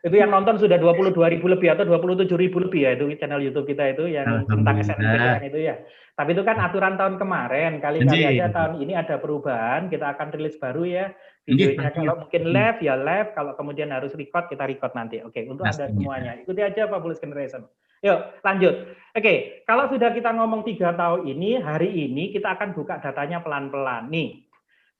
[SPEAKER 4] Itu yang nonton sudah 22.000 lebih atau 27.000 lebih ya, itu channel YouTube kita itu yang tentang SNMPTN itu ya. Tapi itu kan aturan tahun kemarin, kali-kali aja tahun ini ada perubahan, kita akan rilis baru ya. Videonya kalau mungkin live ya live, kalau kemudian harus record, kita record nanti. Oke, untuk Anda semuanya. Ikuti aja Fabulous Generation. Yuk, lanjut. Oke, kalau sudah kita ngomong 3 tahun ini, hari ini kita akan buka datanya pelan-pelan. Nih,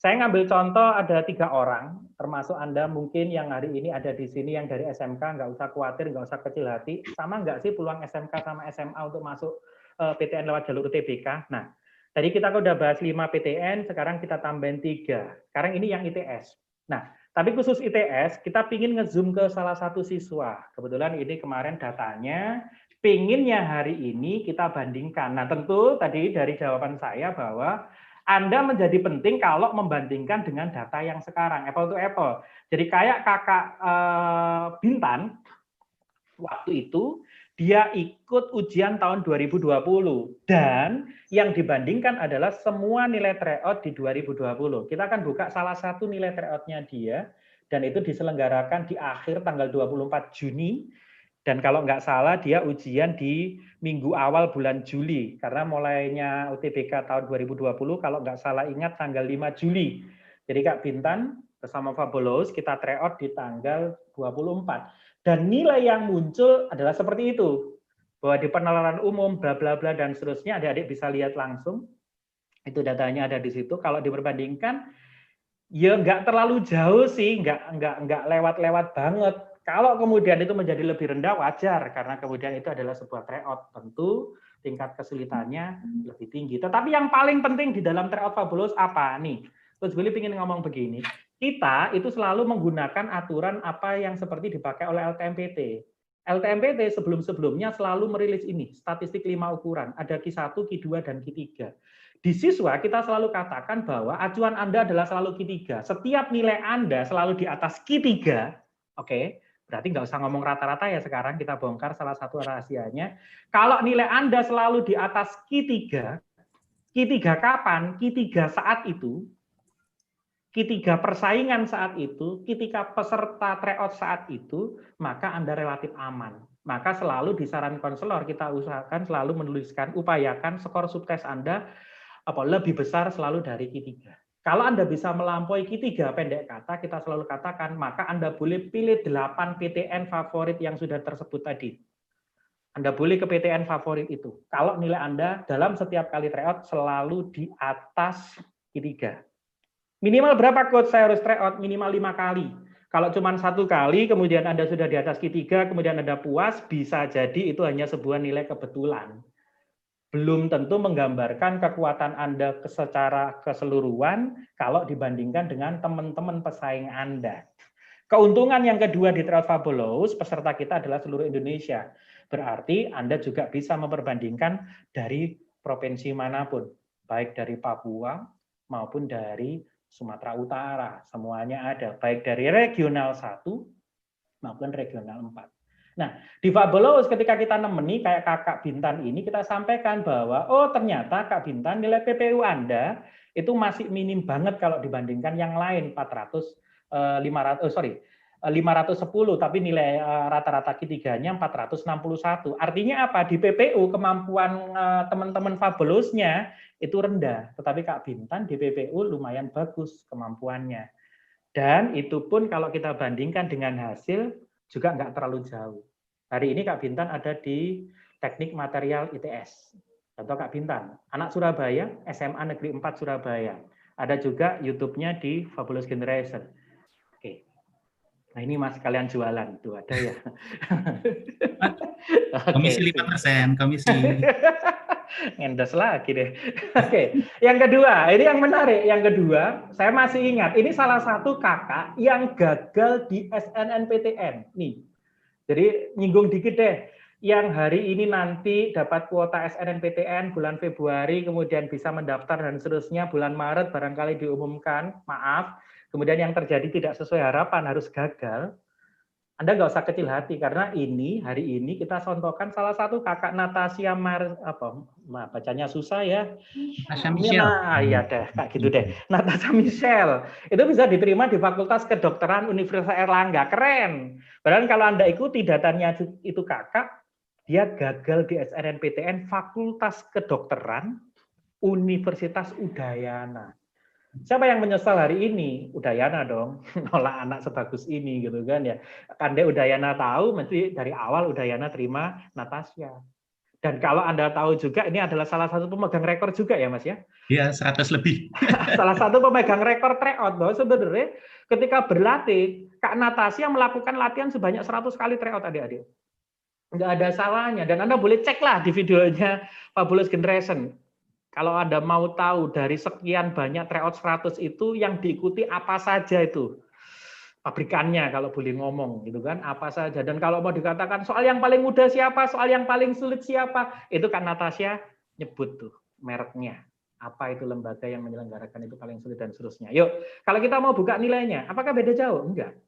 [SPEAKER 4] saya ngambil contoh ada 3 orang, termasuk Anda mungkin yang hari ini ada di sini yang dari SMK, nggak usah khawatir, nggak usah kecil hati. Sama nggak sih peluang SMK sama SMA untuk masuk PTN lewat jalur UTBK? Nah, tadi kita udah bahas 5 PTN, sekarang kita tambahin 3. Sekarang ini yang ITS. Nah, tapi khusus ITS, kita pingin nge-zoom ke salah satu siswa. Kebetulan ini kemarin datanya, pinginnya hari ini kita bandingkan. Nah, tentu tadi dari jawaban saya bahwa Anda menjadi penting kalau membandingkan dengan data yang sekarang, apple to apple. Jadi kayak kakak Bintan, waktu itu dia ikut ujian tahun 2020 dan yang dibandingkan adalah semua nilai tryout di 2020. Kita akan buka salah satu nilai tryout-nya dia dan itu diselenggarakan di akhir tanggal 24 Juni dan kalau nggak salah dia ujian di minggu awal bulan Juli karena mulainya UTBK tahun 2020 kalau nggak salah ingat tanggal 5 Juli. Jadi Kak Bintan bersama Fabulous kita tryout di tanggal 24. Dan nilai yang muncul adalah seperti itu. Bahwa di penalaran umum, bla bla bla dan seterusnya, adik-adik bisa lihat langsung. Itu datanya ada di situ. Kalau diperbandingkan, ya nggak terlalu jauh sih, nggak lewat-lewat banget. Kalau kemudian itu menjadi lebih rendah, wajar. Karena kemudian itu adalah sebuah tryout. Tentu tingkat kesulitannya lebih tinggi. Tetapi yang paling penting di dalam tryout Fabulous apa nih? Terus Billy ingin ngomong begini. Kita itu selalu menggunakan aturan apa yang seperti dipakai oleh LTMPT. LTMPT sebelum-sebelumnya selalu merilis ini, statistik 5 ukuran, ada Q1, Q2, dan Q3. Di siswa kita selalu katakan bahwa acuan Anda adalah selalu Q3. Setiap nilai Anda selalu di atas Q3, oke, berarti nggak usah ngomong rata-rata ya sekarang, kita bongkar salah satu rahasianya. Kalau nilai Anda selalu di atas Q3, Q3 kapan? Q3 saat itu, Q3 persaingan saat itu, ketika peserta tryout saat itu, maka Anda relatif aman. Maka selalu di saran konselor kita usahakan selalu menuliskan, upayakan skor subtes Anda lebih besar selalu dari Q3. Kalau Anda bisa melampaui Q3, pendek kata, kita selalu katakan, maka Anda boleh pilih 8 PTN favorit yang sudah tersebut tadi. Anda boleh ke PTN favorit itu. Kalau nilai Anda dalam setiap kali tryout selalu di atas Q3. Minimal berapa coach saya harus tryout? Minimal 5 kali. Kalau cuma 1 kali, kemudian Anda sudah di atas Q3, kemudian Anda puas, bisa jadi itu hanya sebuah nilai kebetulan. Belum tentu menggambarkan kekuatan Anda secara keseluruhan kalau dibandingkan dengan teman-teman pesaing Anda. Keuntungan yang kedua di tryout Fabulous, peserta kita adalah seluruh Indonesia. Berarti Anda juga bisa memperbandingkan dari provinsi manapun, baik dari Papua maupun dari Sumatera Utara, semuanya ada, baik dari regional 1 maupun regional 4. Nah, di Fabulous ketika kita nemeni kayak kakak Bintan ini, kita sampaikan bahwa, oh ternyata Kak Bintan nilai PPU Anda itu masih minim banget kalau dibandingkan yang lain, 510, tapi nilai rata-rata Q3-nya 461. Artinya apa? Di PPU kemampuan teman-teman Fabulous-nya itu rendah, tetapi Kak Bintan di PPU lumayan bagus kemampuannya. Dan itu pun kalau kita bandingkan dengan hasil juga nggak terlalu jauh. Hari ini Kak Bintan ada di Teknik Material ITS. Contoh Kak Bintan, anak Surabaya, SMA Negeri 4 Surabaya. Ada juga YouTube-nya di Fabulous Generation. Oke. Nah ini Mas, kalian jualan itu ada ya.
[SPEAKER 3] Komisi 5%, komisi.
[SPEAKER 4] Ngendos lagi deh. Oke, yang kedua, ini yang menarik. Yang kedua, saya masih ingat, ini salah satu kakak yang gagal di SNMPTN. Nih, jadi nyinggung dikit deh. yang hari ini nanti dapat kuota SNMPTN bulan Februari, kemudian bisa mendaftar dan seterusnya bulan Maret barangkali diumumkan, maaf, kemudian yang terjadi tidak sesuai harapan, harus gagal, Anda nggak usah kecil hati, karena hari ini kita contohkan salah satu kakak Natasha bacanya susah ya.
[SPEAKER 3] Natasha Michelle.
[SPEAKER 4] Nah, iya deh, kayak gitu deh. Natasha Michelle, itu bisa diterima di Fakultas Kedokteran Universitas Airlangga, keren. Padahal kalau Anda ikuti datanya itu kakak, dia gagal di SNMPTN Fakultas Kedokteran Universitas Udayana. Siapa yang menyesal hari ini? Udayana dong, nolak anak sebagus ini gitu kan ya. Kande Udayana tahu, mesti dari awal Udayana terima Natasha. Dan kalau Anda tahu juga, ini adalah salah satu pemegang rekor juga ya Mas ya?
[SPEAKER 3] Iya, 100 lebih.
[SPEAKER 4] Salah satu pemegang rekor tryout, bahwa sebenarnya ketika berlatih, Kak Natasha melakukan latihan sebanyak 100 kali tryout adik-adik. Nggak ada salahnya, dan Anda boleh cek lah di videonya Fabulous Generation. Kalau Anda mau tahu dari sekian banyak tryout 100 itu yang diikuti apa saja itu pabrikannya, kalau boleh ngomong gitu kan, apa saja. Dan kalau mau dikatakan soal yang paling mudah siapa, soal yang paling sulit siapa, itu kan Natasha nyebut tuh mereknya. Apa itu lembaga yang menyelenggarakan itu paling sulit dan seterusnya. Yuk, kalau kita mau buka nilainya, apakah beda jauh? Enggak.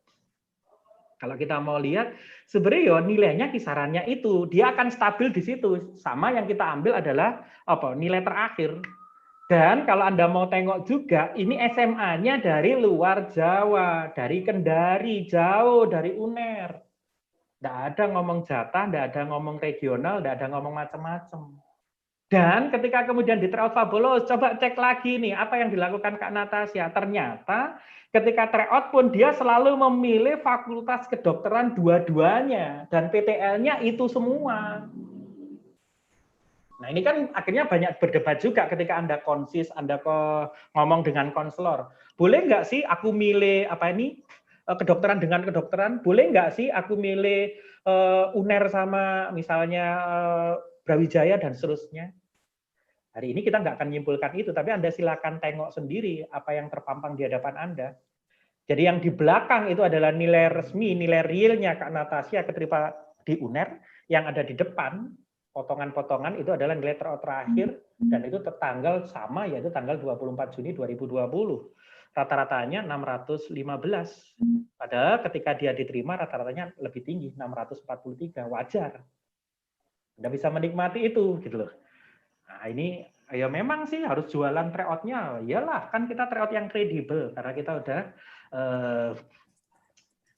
[SPEAKER 4] Kalau kita mau lihat, sebenarnya nilainya kisarannya itu, dia akan stabil di situ. Sama yang kita ambil adalah nilai terakhir. Dan kalau Anda mau tengok juga, ini SMA-nya dari luar Jawa, dari Kendari, jauh dari UNER. Nggak ada ngomong jatah, nggak ada ngomong regional, nggak ada ngomong macam-macam. Dan ketika kemudian di tryout Fabulous, coba cek lagi nih, apa yang dilakukan Kak Natasha. Ternyata ketika tryout pun dia selalu memilih fakultas kedokteran dua-duanya. Dan PTL-nya itu semua. Nah ini kan akhirnya banyak berdebat juga ketika Anda konsis, Anda ngomong dengan konselor. Boleh nggak sih aku milih kedokteran dengan kedokteran? Boleh nggak sih aku milih UNER sama misalnya Brawijaya dan seterusnya? Hari ini kita nggak akan menyimpulkan itu, tapi Anda silakan tengok sendiri apa yang terpampang di hadapan Anda. Jadi yang di belakang itu adalah nilai resmi, nilai realnya Kak Natasha keterima di UNER, yang ada di depan, potongan-potongan itu adalah nilai terakhir, dan itu tertanggal sama, yaitu tanggal 24 Juni 2020. Rata-ratanya 615. Padahal ketika dia diterima, rata-ratanya lebih tinggi, 643. Wajar. Anda bisa menikmati itu, gitu loh. Nah ini ya memang sih harus jualan tryout-nya. Iyalah, kan kita tryout yang kredibel karena kita udah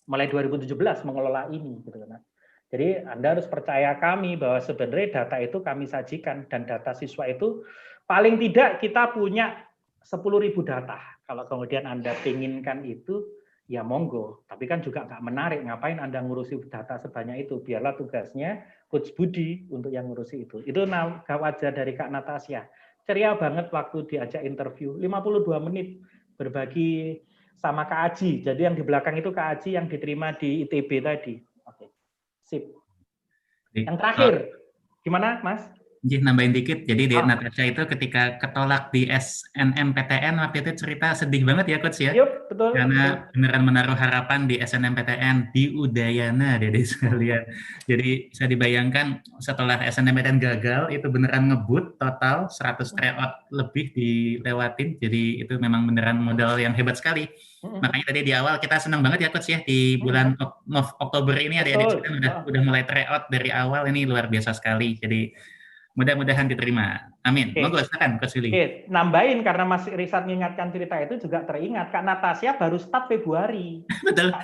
[SPEAKER 4] mulai 2017 mengelola ini gitu kan. Jadi Anda harus percaya kami bahwa sebenarnya data itu kami sajikan, dan data siswa itu paling tidak kita punya 10.000 data. Kalau kemudian Anda inginkan itu, ya monggo. Tapi kan juga nggak menarik, ngapain Anda ngurusi data sebanyak itu? Biarlah tugasnya Coach Budi untuk yang ngurusi itu. Itu wajar dari Kak Natasha. Ceria banget waktu diajak interview, 52 menit berbagi sama Kak Aji. Jadi yang di belakang itu Kak Aji yang diterima di ITB tadi. Oke, sip. Yang terakhir, gimana Mas?
[SPEAKER 3] Nambahin dikit, jadi di Natasha itu ketika ketolak di SNMPTN waktu itu cerita sedih banget ya Coach ya.
[SPEAKER 4] Yup, betul.
[SPEAKER 3] Karena beneran menaruh harapan di SNMPTN di Udayana, Dede sekalian. Jadi bisa dibayangkan setelah SNMPTN gagal, itu beneran ngebut total 100 tryout lebih dilewatin. Jadi itu memang beneran modal yang hebat sekali. Makanya tadi di awal kita senang banget ya Coach ya, di bulan Oktober ini adik-adik kita udah mulai tryout dari awal, ini luar biasa sekali. Jadi mudah-mudahan diterima. Amin. Monggo silakan Coach Willy.
[SPEAKER 4] Nambahin karena Mas Risat mengingatkan cerita itu juga teringat Kak Natasha baru start Februari.
[SPEAKER 3] Betul.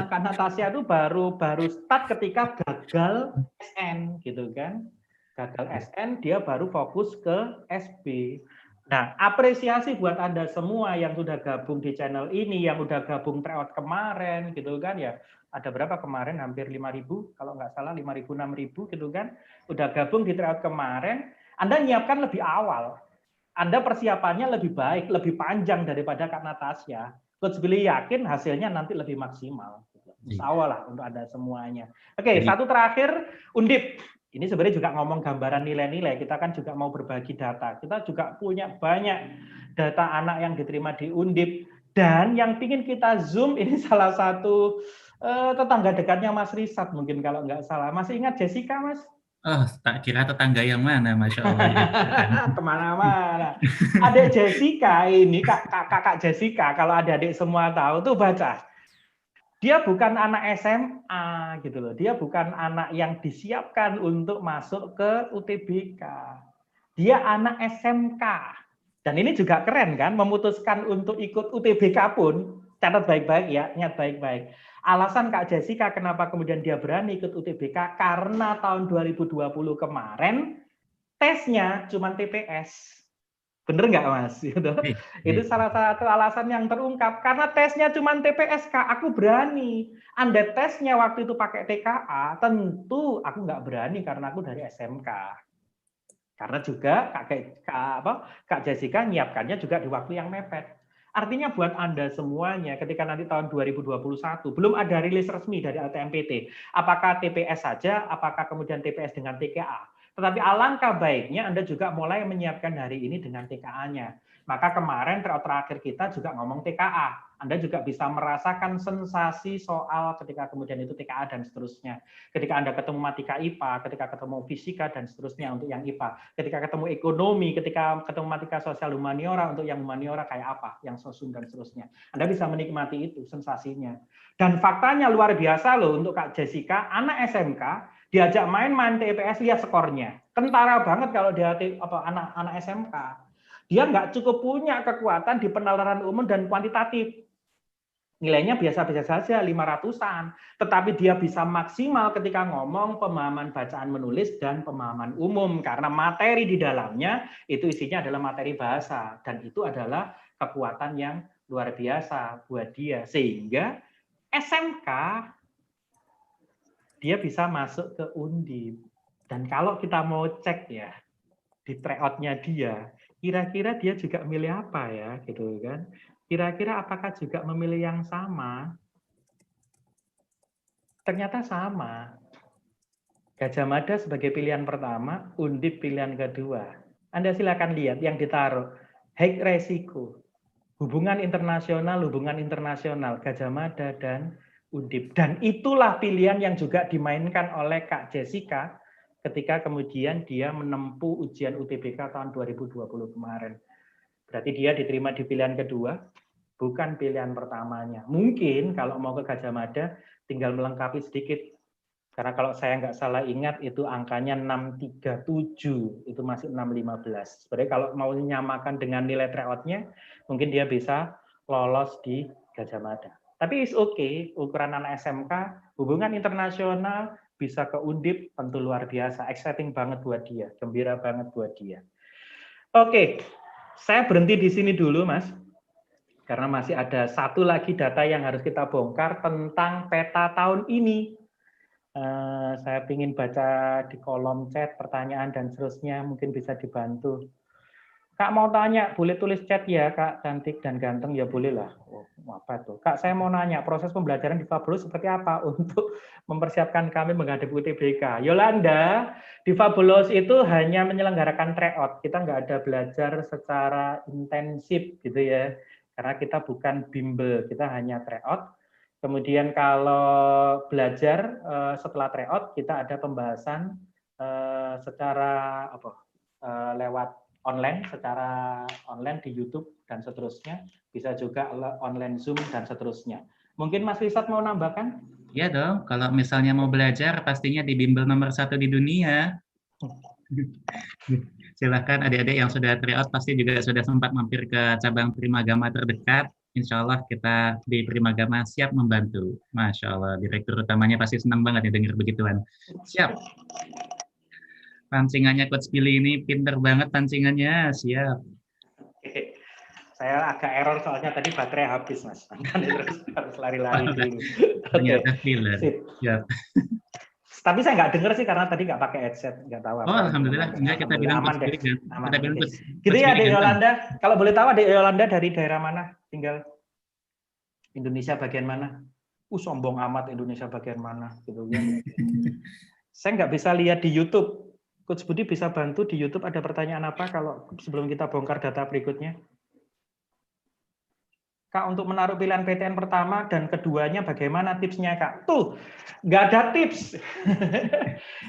[SPEAKER 4] Kak Natasha itu baru start ketika gagal SN gitu kan. Gagal SN dia baru fokus ke SB. Nah, apresiasi buat Anda semua yang sudah gabung di channel ini, yang udah gabung tryout kemarin gitu kan ya. Ada berapa kemarin? Hampir 5.000, kalau nggak salah 5.000, 6.000 gitu kan. Udah gabung di tryout kemarin, Anda nyiapkan lebih awal. Anda persiapannya lebih baik, lebih panjang daripada Kak Natasha. Coach Billy yakin hasilnya nanti lebih maksimal. Insya Allah lah untuk Anda semuanya. Oke, satu terakhir, Undip. Ini sebenarnya juga ngomong gambaran nilai-nilai. Kita kan juga mau berbagi data. Kita juga punya banyak data anak yang diterima di Undip. Dan yang ingin kita zoom, ini salah satu tetangga dekatnya Mas Risat mungkin kalau nggak salah. Masih ingat Jessica, Mas?
[SPEAKER 3] Oh, tak kira tetangga yang mana, Masya Allah. Ya, kan?
[SPEAKER 4] Kemana-mana. Adik Jessica ini, kakak Jessica, kalau adik-adik semua tahu tuh baca. Dia bukan anak SMA gitu loh. Dia bukan anak yang disiapkan untuk masuk ke UTBK. Dia anak SMK. Dan ini juga keren kan, memutuskan untuk ikut UTBK pun, catat baik-baik ya, ingat baik-baik. Alasan Kak Jessica kenapa kemudian dia berani ikut UTBK, karena tahun 2020 kemarin, tesnya cuma TPS. Bener nggak Mas? Itu salah satu alasan yang terungkap. Karena tesnya cuma TPS, Kak, aku berani. Andai tesnya waktu itu pakai TKA, tentu aku nggak berani karena aku dari SMK. Karena juga Kak Jessica nyiapkannya juga di waktu yang mepet. Artinya buat Anda semuanya, ketika nanti tahun 2021, belum ada rilis resmi dari LTMPT. Apakah TPS saja, apakah kemudian TPS dengan TKA. Tetapi alangkah baiknya Anda juga mulai menyiapkan hari ini dengan TKA-nya. Maka kemarin tryout terakhir kita juga ngomong TKA. Anda juga bisa merasakan sensasi soal ketika kemudian itu TKA dan seterusnya. Ketika Anda ketemu matematika IPA, ketika ketemu fisika dan seterusnya untuk yang IPA. Ketika ketemu ekonomi, ketika ketemu matematika sosial humaniora untuk yang humaniora kayak apa, yang sosum dan seterusnya. Anda bisa menikmati itu sensasinya. Dan faktanya luar biasa loh untuk Kak Jessica, anak SMK, diajak main-main TPS, lihat skornya. Kentara banget kalau dia anak SMK. Dia nggak cukup punya kekuatan di penalaran umum dan kuantitatif. Nilainya biasa-biasa saja, 500-an. Tetapi dia bisa maksimal ketika ngomong pemahaman bacaan menulis dan pemahaman umum. Karena materi di dalamnya itu isinya adalah materi bahasa. Dan itu adalah kekuatan yang luar biasa buat dia. Sehingga SMK dia bisa masuk ke Undip. Dan kalau kita mau cek ya, di tryout-nya dia, kira-kira dia juga milih apa ya, gitu kan? Kira-kira apakah juga memilih yang sama? Ternyata sama. Gajah Mada sebagai pilihan pertama, Undip pilihan kedua. Anda silakan lihat yang ditaruh. High resiko. Hubungan internasional, Gajah Mada dan Undip. Dan itulah pilihan yang juga dimainkan oleh Kak Jessica ketika kemudian dia menempuh ujian UTBK tahun 2020 kemarin. Berarti dia diterima di pilihan kedua, bukan pilihan pertamanya. Mungkin kalau mau ke Gajah Mada, tinggal melengkapi sedikit. Karena kalau saya nggak salah ingat, itu angkanya 637, itu masih 615. Sebenarnya kalau mau nyamakan dengan nilai tryout-nya, mungkin dia bisa lolos di Gajah Mada. Tapi it's okay, ukuran anak SMK, hubungan internasional, bisa ke Undip, tentu luar biasa. Exciting banget buat dia, gembira banget buat dia. Oke, saya berhenti di sini dulu, Mas. Karena masih ada satu lagi data yang harus kita bongkar tentang peta tahun ini. Saya ingin baca di kolom chat pertanyaan dan seterusnya, mungkin bisa dibantu. Kak mau tanya, boleh tulis chat ya Kak, cantik dan ganteng, ya boleh lah. Oh, apa tuh? Kak, saya mau nanya, proses pembelajaran di Fabulos seperti apa untuk mempersiapkan kami menghadapi UTBK? Yolanda, di Fabulos itu hanya menyelenggarakan tryout, kita nggak ada belajar secara intensif gitu ya, karena kita bukan bimbel, kita hanya tryout. Kemudian kalau belajar setelah tryout, kita ada pembahasan secara lewat online, secara online di YouTube dan seterusnya, bisa juga online Zoom dan seterusnya. Mungkin Mas Risat mau nambahkan?
[SPEAKER 3] Iya dong, kalau misalnya mau belajar pastinya di bimbel nomor 1 di dunia. Silahkan adik-adik yang sudah tryout pasti juga sudah sempat mampir ke cabang Primagama terdekat. Insya Allah kita di Primagama siap membantu. Masya Allah, direktur utamanya pasti senang banget ya dengar begituan. Siap. Pancingannya Coach Billy ini pinter banget pancingannya, siap.
[SPEAKER 4] Saya agak error soalnya tadi baterai habis, Mas. Terus harus lari-lari dulu.
[SPEAKER 3] Ternyata killer. Siap.
[SPEAKER 4] Tapi saya nggak dengar sih karena tadi nggak pakai headset, nggak tahu apa.
[SPEAKER 3] Oh, alhamdulillah. Enggak, kita bilang
[SPEAKER 4] aman deh.
[SPEAKER 3] Kita bilang
[SPEAKER 4] gitu ya, Adik Yolanda. Kalau boleh tahu Adik Yolanda dari daerah mana? Tinggal Indonesia bagian mana? Sombong amat Indonesia bagian mana gitu kan. Saya nggak bisa lihat di YouTube. Coach Budi bisa bantu di YouTube, ada pertanyaan apa kalau sebelum kita bongkar data berikutnya? Kak, untuk menaruh pilihan PTN pertama dan keduanya bagaimana tipsnya, Kak? Tuh, nggak ada tips.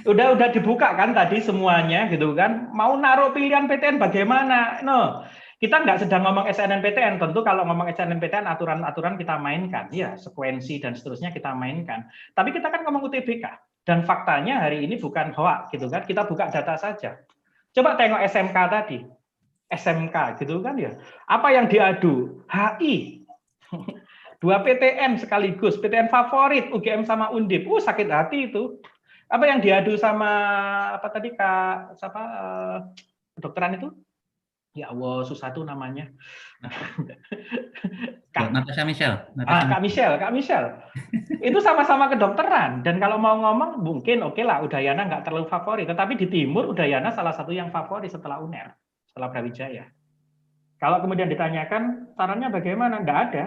[SPEAKER 4] udah dibuka kan tadi semuanya gitu kan. Mau naruh pilihan PTN bagaimana? No. Kita nggak sedang ngomong SNMPTN. Tentu kalau ngomong SNMPTN aturan-aturan kita mainkan. Ya, sekuensi dan seterusnya kita mainkan. Tapi kita kan ngomong UTBK. Dan faktanya hari ini bukan hoax gitu kan. Kita buka data saja. Coba tengok SMK tadi. SMK gitu kan ya. Apa yang diadu? HI. 2 PTN sekaligus, PTN favorit UGM sama Undip. Sakit hati itu. Apa yang diadu sama apa tadi Kak siapa kedokteran itu? Ya Allah, susah tuh namanya.
[SPEAKER 3] Natasha Michelle.
[SPEAKER 4] Kak Michelle. Itu sama-sama kedokteran. Dan kalau mau ngomong, mungkin oke lah, Udayana nggak terlalu favorit. Tetapi di timur, Udayana salah satu yang favorit setelah UNER, setelah Brawijaya. Kalau kemudian ditanyakan, sarannya bagaimana? Nggak ada.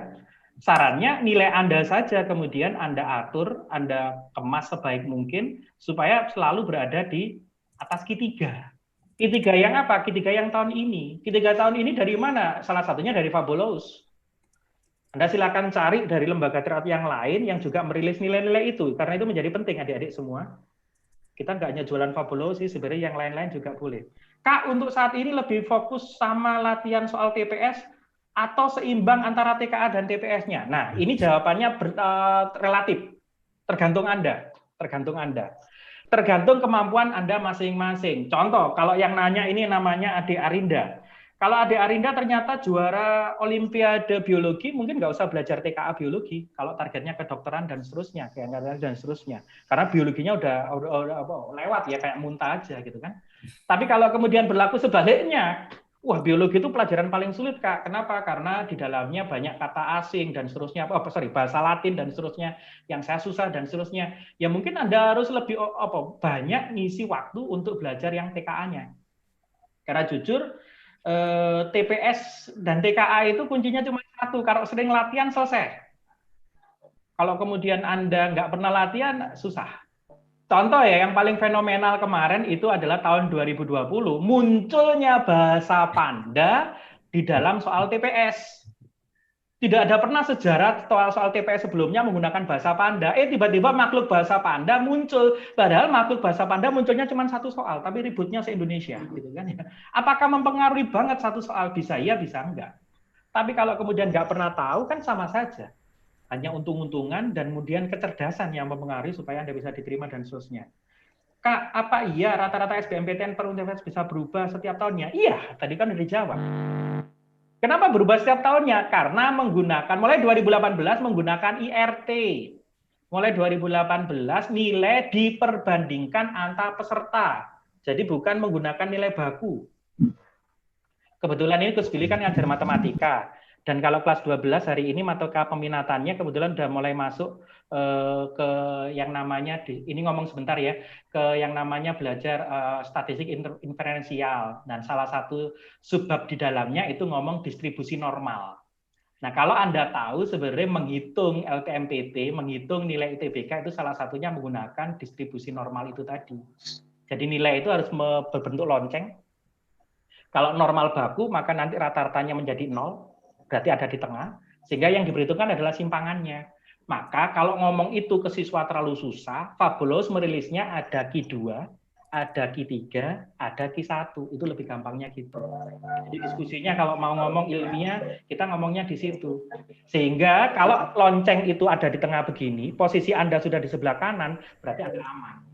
[SPEAKER 4] Sarannya nilai Anda saja, kemudian Anda atur, Anda kemas sebaik mungkin, supaya selalu berada di atas Q3. Q3 yang apa? Q3 yang tahun ini. Q3 tahun ini dari mana? Salah satunya dari Fabulous. Anda silakan cari dari lembaga tryout yang lain yang juga merilis nilai-nilai itu. Karena itu menjadi penting adik-adik semua. Kita nggak hanya jualan Fabulous sih, sebenarnya yang lain-lain juga boleh. Kak, untuk saat ini lebih fokus sama latihan soal TPS atau seimbang antara TKA dan TPS-nya? Nah, ini jawabannya relatif. Tergantung Anda. Tergantung kemampuan Anda masing-masing. Contoh, kalau yang nanya ini namanya Ade Arinda. Kalau Ade Arinda ternyata juara Olimpiade Biologi, mungkin nggak usah belajar TKA Biologi. Kalau targetnya kedokteran dan seterusnya, dan seterusnya. Karena biologinya udah lewat ya, kayak muntah aja gitu kan. Tapi kalau kemudian berlaku sebaliknya, wah biologi itu pelajaran paling sulit Kak. Kenapa? Karena di dalamnya banyak kata asing dan seterusnya. Bahasa Latin dan seterusnya yang saya susah dan seterusnya. Ya mungkin Anda harus lebih banyak ngisi waktu untuk belajar yang TKA-nya. Karena jujur TPS dan TKA itu kuncinya cuma satu. Kalau sering latihan selesai. Kalau kemudian Anda nggak pernah latihan susah. Contoh ya, yang paling fenomenal kemarin itu adalah tahun 2020, munculnya bahasa Panda di dalam soal TPS. Tidak ada pernah sejarah soal TPS sebelumnya menggunakan bahasa Panda. Tiba-tiba makhluk bahasa Panda muncul. Padahal makhluk bahasa Panda munculnya cuma satu soal, tapi ributnya se-Indonesia. Gitu kan ya. Apakah mempengaruhi banget satu soal? Bisa iya, bisa enggak. Tapi kalau kemudian nggak pernah tahu, kan sama saja. Hanya untung-untungan dan kemudian kecerdasan yang mempengaruhi supaya Anda bisa diterima dan seterusnya. Kak, apa iya rata-rata SBMPTN per universitas bisa berubah setiap tahunnya? Iya, tadi kan sudah dijawab. Kenapa berubah setiap tahunnya? Karena mulai 2018 menggunakan IRT. Mulai 2018 nilai diperbandingkan antar peserta. Jadi bukan menggunakan nilai baku. Kebetulan ini Gus Billy kan ngajar matematika. Dan kalau kelas 12 hari ini mata peminatannya kebetulan sudah mulai masuk ke yang namanya, ini ngomong sebentar ya, ke yang namanya belajar statistik inferensial. Dan salah satu subbab di dalamnya itu ngomong distribusi normal. Nah kalau Anda tahu sebenarnya menghitung LTMPT, menghitung nilai ITBK itu salah satunya menggunakan distribusi normal itu tadi. Jadi nilai itu harus berbentuk lonceng. Kalau normal baku maka nanti rata-ratanya menjadi 0. Berarti ada di tengah, sehingga yang diperhitungkan adalah simpangannya. Maka kalau ngomong itu ke siswa terlalu susah, Fabulous merilisnya ada Q2, ada Q3, ada Q1. Itu lebih gampangnya gitu. Jadi diskusinya kalau mau ngomong ilmiah, kita ngomongnya di situ. Sehingga kalau lonceng itu ada di tengah begini, posisi Anda sudah di sebelah kanan, berarti Anda aman.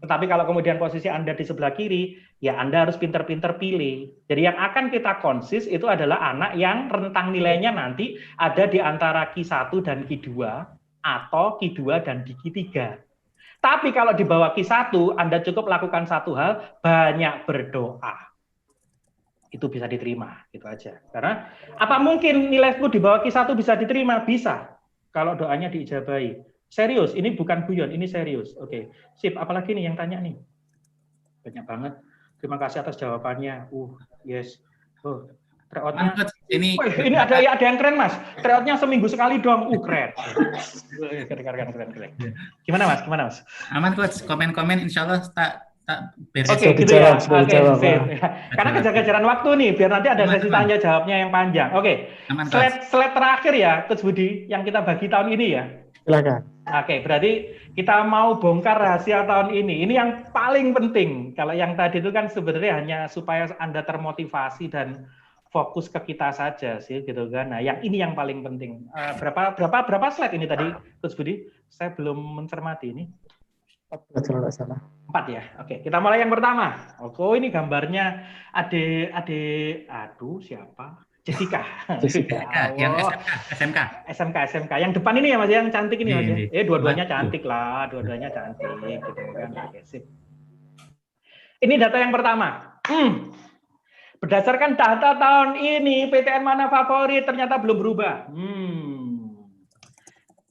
[SPEAKER 4] Tetapi kalau kemudian posisi Anda di sebelah kiri, ya Anda harus pinter-pinter pilih. Jadi yang akan kita konsis itu adalah anak yang rentang nilainya nanti ada di antara Q1 dan Q2, atau Q2 dan di Q3. Tapi kalau di bawah Q1, Anda cukup lakukan satu hal, banyak berdoa. Itu bisa diterima, gitu aja. Karena apa mungkin nilaiku di bawah Q1 bisa diterima? Bisa, kalau doanya diijabahi. Serius, ini bukan guyon, ini serius. Oke, sip. Apalagi nih yang tanya nih? Banyak banget. Terima kasih atas jawabannya. Yes. Tryoutnya. Ini ada yang keren mas. Tryoutnya seminggu sekali dong. Keren. Keren. Gimana mas?
[SPEAKER 3] Aman coach. Komen-komen insya Allah tak beres.
[SPEAKER 4] Oke, gitu
[SPEAKER 1] dijawab,
[SPEAKER 4] ya.
[SPEAKER 1] sudah
[SPEAKER 4] Oke,
[SPEAKER 1] dijawab,
[SPEAKER 4] sip.
[SPEAKER 1] Pak.
[SPEAKER 4] Karena kejar-kejaran waktu nih, biar nanti ada
[SPEAKER 3] Aman,
[SPEAKER 4] sesi
[SPEAKER 3] aman.
[SPEAKER 4] tanya jawabnya yang panjang. Oke,
[SPEAKER 3] Aman, Coach.
[SPEAKER 4] slide terakhir ya, Coach Budi, yang kita bagi tahun ini ya.
[SPEAKER 1] Silakan.
[SPEAKER 4] Oke, berarti kita mau bongkar rahasia tahun ini. Ini yang paling penting. Kalau yang tadi itu kan sebenarnya hanya supaya Anda termotivasi dan fokus ke kita saja sih, gitu kan. Nah, yang ini yang paling penting. Berapa slide ini tadi, Coach Budi? Saya belum mencermati ini.
[SPEAKER 1] 14 kalau nggak salah.
[SPEAKER 4] 4 ya. Oke, kita mulai yang pertama. Oh, ini gambarnya aduh siapa? Jessica.
[SPEAKER 1] Jessica.
[SPEAKER 3] Yang
[SPEAKER 4] Oh. SMK. Yang depan ini ya Mas, yang cantik ini Mas.
[SPEAKER 3] Iya.
[SPEAKER 4] Dua-duanya cantik lah, dua-duanya cantik gitu kan. Oke, sip. Ini data yang pertama. Berdasarkan data tahun ini, PTN mana favorit ternyata belum berubah.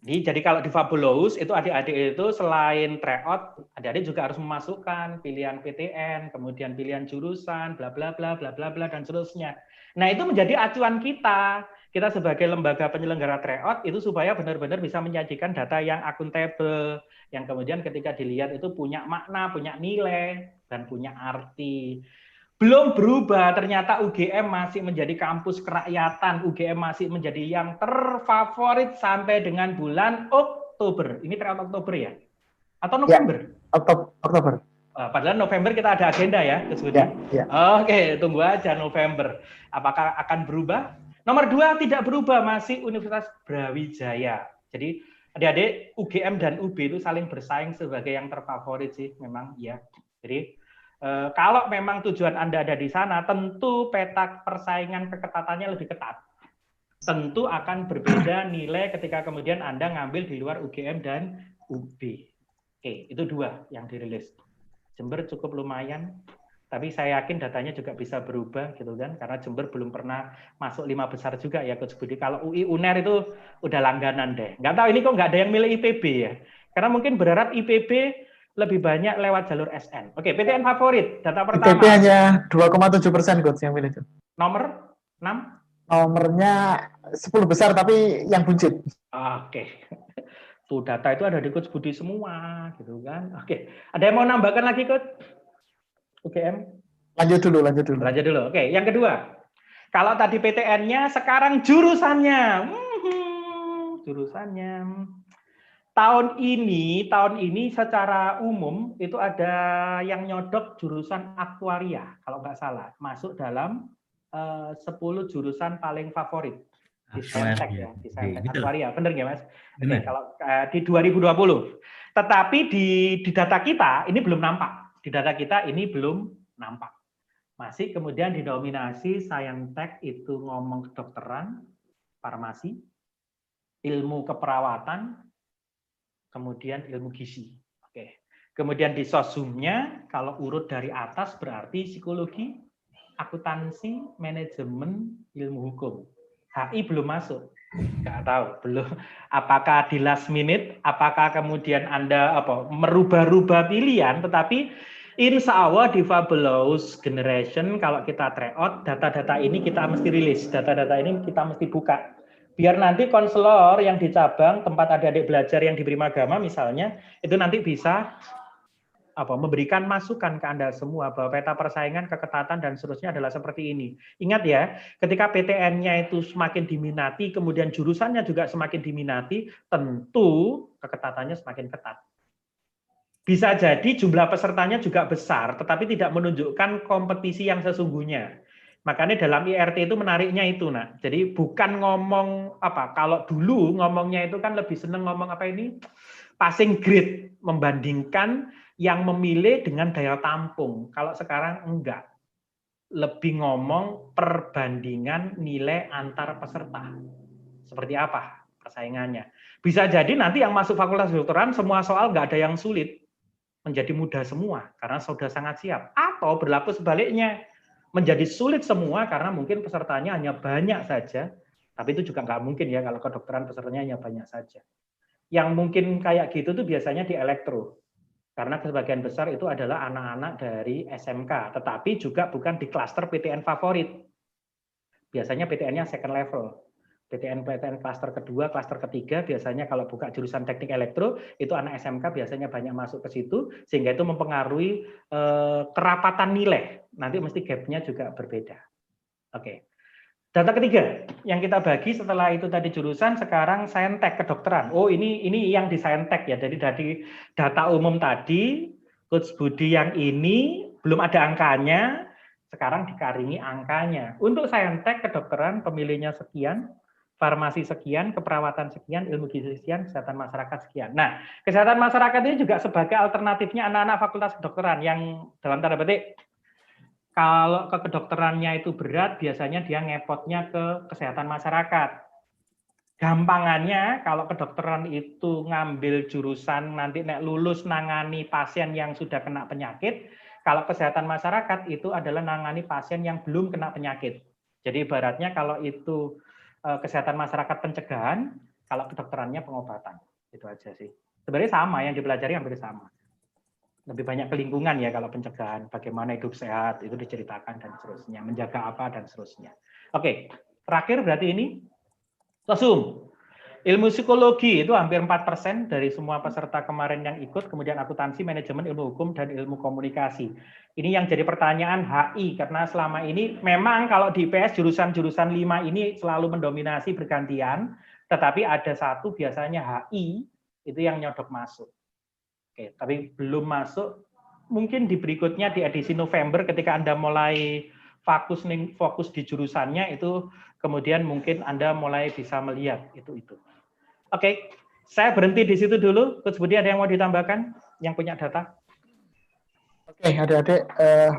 [SPEAKER 4] Jadi kalau di Fabulous itu adik-adik itu selain tryout, adik-adik juga harus memasukkan pilihan PTN, kemudian pilihan jurusan, bla bla bla bla bla bla dan seterusnya. Nah, itu menjadi acuan kita. Kita sebagai lembaga penyelenggara tryout itu supaya benar-benar bisa menyajikan data yang akuntabel, yang kemudian ketika dilihat itu punya makna, punya nilai, dan punya arti. Belum berubah, ternyata UGM masih menjadi kampus kerakyatan, UGM masih menjadi yang terfavorit sampai dengan bulan Oktober. Ini tryout Oktober ya? Atau November?
[SPEAKER 1] Ya, Oktober.
[SPEAKER 4] Padahal November kita ada agenda ya,
[SPEAKER 1] Ya, ya.
[SPEAKER 4] Oke, tunggu aja November. Apakah akan berubah? Nomor 2 tidak berubah, masih Universitas Brawijaya. Jadi adik-adik UGM dan UB itu saling bersaing sebagai yang terfavorit sih, memang ya. Jadi kalau memang tujuan Anda ada di sana, tentu peta persaingan keketatannya lebih ketat. Tentu akan berbeda nilai ketika kemudian Anda ngambil di luar UGM dan UB. Oke, itu 2 yang dirilis. Jember cukup lumayan, tapi saya yakin datanya juga bisa berubah gitu kan, karena Jember belum pernah masuk 5 besar juga ya Coach Budi. Kalau UI UNER itu udah langganan deh. Nggak tahu ini kok nggak ada yang milih IPB ya, karena mungkin berharap IPB lebih banyak lewat jalur SN. Oke, PTN favorit, data pertama.
[SPEAKER 1] IPB hanya 2,7% Coach yang milih itu.
[SPEAKER 4] Nomor 6?
[SPEAKER 1] Nomornya 10 besar tapi yang buncit.
[SPEAKER 4] Oke. Tuh data itu ada di Coach Budi semua gitu kan. Oke. Ada yang mau nambahkan lagi Coach? UGM? Lanjut dulu. Oke, yang kedua. Kalau tadi PTN-nya, sekarang jurusannya. Jurusannya. Tahun ini secara umum itu ada yang nyodok jurusan aktuaria, kalau nggak salah, masuk dalam 10 jurusan paling favorit di Saintek ya, di Saintek aktuaria, bener nggak Mas? Oke, kalau di 2020. Tetapi di data kita ini belum nampak. Di data kita ini belum nampak. Masih kemudian didominasi Saintek itu ngomong kedokteran, farmasi, ilmu keperawatan, kemudian ilmu gizi. Oke. Kemudian di sosumnya, kalau urut dari atas berarti psikologi, akuntansi, manajemen, ilmu hukum. HI belum masuk. Nggak tahu, belum. Apakah di last minute, apakah kemudian Anda merubah-rubah pilihan, tetapi insya Allah di Fabulous Generation, kalau kita tryout, data-data ini kita mesti rilis, data-data ini kita mesti buka. Biar nanti konselor yang di cabang tempat adik-adik belajar yang diberi agama misalnya, itu nanti bisa memberikan masukan ke Anda semua bahwa peta persaingan, keketatan dan seterusnya adalah seperti ini. Ingat ya, ketika PTN-nya itu semakin diminati, kemudian jurusannya juga semakin diminati, tentu keketatannya semakin ketat. Bisa jadi jumlah pesertanya juga besar, tetapi tidak menunjukkan kompetisi yang sesungguhnya. Makanya dalam IRT itu menariknya itu, nak. Jadi bukan ngomong kalau dulu ngomongnya itu kan lebih seneng ngomong passing grade, membandingkan yang memilih dengan daya tampung. Kalau sekarang enggak. Lebih ngomong perbandingan nilai antar peserta. Seperti apa persaingannya. Bisa jadi nanti yang masuk fakultas kedokteran semua soal enggak ada yang sulit. Menjadi mudah semua karena sudah sangat siap. Atau berlaku sebaliknya. Menjadi sulit semua karena mungkin pesertanya hanya banyak saja, tapi itu juga nggak mungkin ya kalau kedokteran pesertanya hanya banyak saja. Yang mungkin kayak gitu tuh biasanya di elektro, karena sebagian besar itu adalah anak-anak dari SMK, tetapi juga bukan di klaster PTN favorit. Biasanya PTN-nya second level. PTN klaster kedua, klaster ketiga biasanya kalau buka jurusan teknik elektro itu anak SMK biasanya banyak masuk ke situ sehingga itu mempengaruhi kerapatan nilai. Nanti mesti gap-nya juga berbeda. Oke. Data ketiga yang kita bagi setelah itu tadi jurusan, sekarang saintek kedokteran. Oh ini yang di saintek ya. Jadi dari data umum tadi, Coach Budi yang ini belum ada angkanya, sekarang dikaringi angkanya. Untuk saintek kedokteran pemilihnya sekian, farmasi sekian, keperawatan sekian, ilmu gizi sekian, kesehatan masyarakat sekian. Nah, kesehatan masyarakat ini juga sebagai alternatifnya anak-anak fakultas kedokteran yang dalam tanda petik kalau ke kedokterannya itu berat, biasanya dia ngepotnya ke kesehatan masyarakat. Gampangannya kalau kedokteran itu ngambil jurusan nanti nek lulus nangani pasien yang sudah kena penyakit, kalau kesehatan masyarakat itu adalah nangani pasien yang belum kena penyakit. Jadi ibaratnya kalau itu kesehatan masyarakat pencegahan, kalau kedokterannya pengobatan. Itu aja sih. Sebenarnya sama, yang dipelajari hampir sama. Lebih banyak ke lingkungan ya kalau pencegahan, bagaimana hidup sehat, itu diceritakan dan seterusnya, menjaga apa dan seterusnya. Oke, terakhir berarti ini, sosum. Ilmu psikologi itu hampir 4% dari semua peserta kemarin yang ikut, kemudian akuntansi, manajemen, ilmu hukum, dan ilmu komunikasi. Ini yang jadi pertanyaan HI, karena selama ini memang kalau di IPS jurusan-jurusan 5 ini selalu mendominasi bergantian, tetapi ada satu biasanya HI, itu yang nyodok masuk. Oke, tapi belum masuk, mungkin di berikutnya di edisi November ketika Anda mulai fokus di jurusannya, itu kemudian mungkin Anda mulai bisa melihat itu. Oke, saya berhenti di situ dulu. Coach Budi, ada yang mau ditambahkan yang punya data?
[SPEAKER 1] Oke, adik-adik,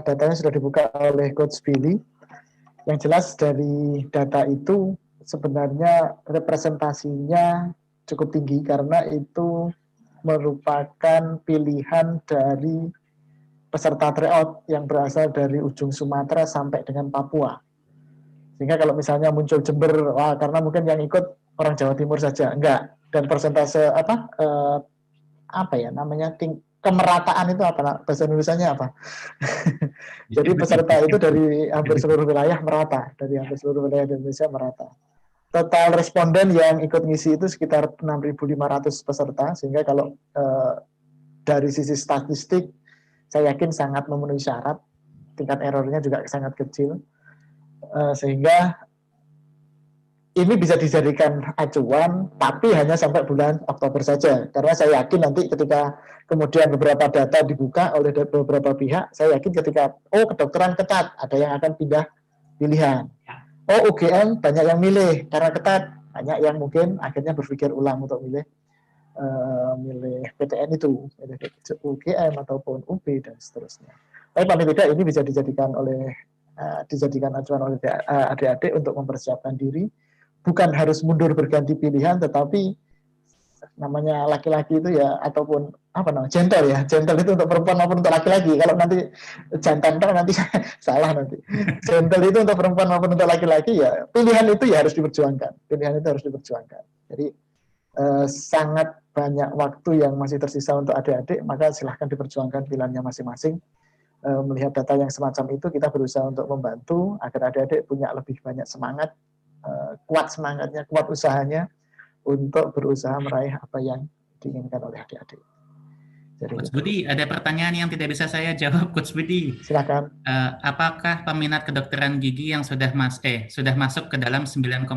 [SPEAKER 1] datanya sudah dibuka oleh Coach Billy. Yang jelas dari data itu sebenarnya representasinya cukup tinggi karena itu merupakan pilihan dari peserta tryout yang berasal dari ujung Sumatera sampai dengan Papua. Sehingga kalau misalnya muncul Jember, wah karena mungkin yang ikut orang Jawa Timur saja, enggak. Dan persentase kemerataan itu apa? Bahasa Indonesianya apa? Jadi peserta itu dari hampir seluruh wilayah merata, dari hampir seluruh wilayah di Indonesia merata. Total responden yang ikut ngisi itu sekitar 6.500 peserta, sehingga kalau dari sisi statistik, saya yakin sangat memenuhi syarat, tingkat errornya juga sangat kecil, sehingga ini bisa dijadikan acuan, tapi hanya sampai bulan Oktober saja. Karena saya yakin nanti ketika kemudian beberapa data dibuka oleh beberapa pihak, saya yakin ketika, kedokteran ketat, ada yang akan pindah pilihan. UGM banyak yang milih, karena ketat, banyak yang mungkin akhirnya berpikir ulang untuk milih PTN itu, milih UGM ataupun UB dan seterusnya. Tapi paling tidak ini bisa dijadikan acuan oleh adik-adik untuk mempersiapkan diri. Bukan harus mundur berganti pilihan, tetapi namanya laki-laki itu ya, ataupun gentle ya, gentle itu untuk perempuan maupun untuk laki-laki. Kalau nanti jantan nanti salah nanti. Gentle itu untuk perempuan maupun untuk laki-laki ya, pilihan itu ya harus diperjuangkan. Jadi sangat banyak waktu yang masih tersisa untuk adik-adik, maka silahkan diperjuangkan pilihannya masing-masing. Melihat data yang semacam itu, kita berusaha untuk membantu agar adik-adik punya lebih banyak semangat, kuat semangatnya, kuat usahanya untuk berusaha meraih apa yang diinginkan oleh adik-adik.
[SPEAKER 3] Coach Budi, ada pertanyaan yang tidak bisa saya jawab, Coach Budi.
[SPEAKER 1] Silakan.
[SPEAKER 3] Apakah peminat kedokteran gigi yang sudah masuk ke dalam 9,1%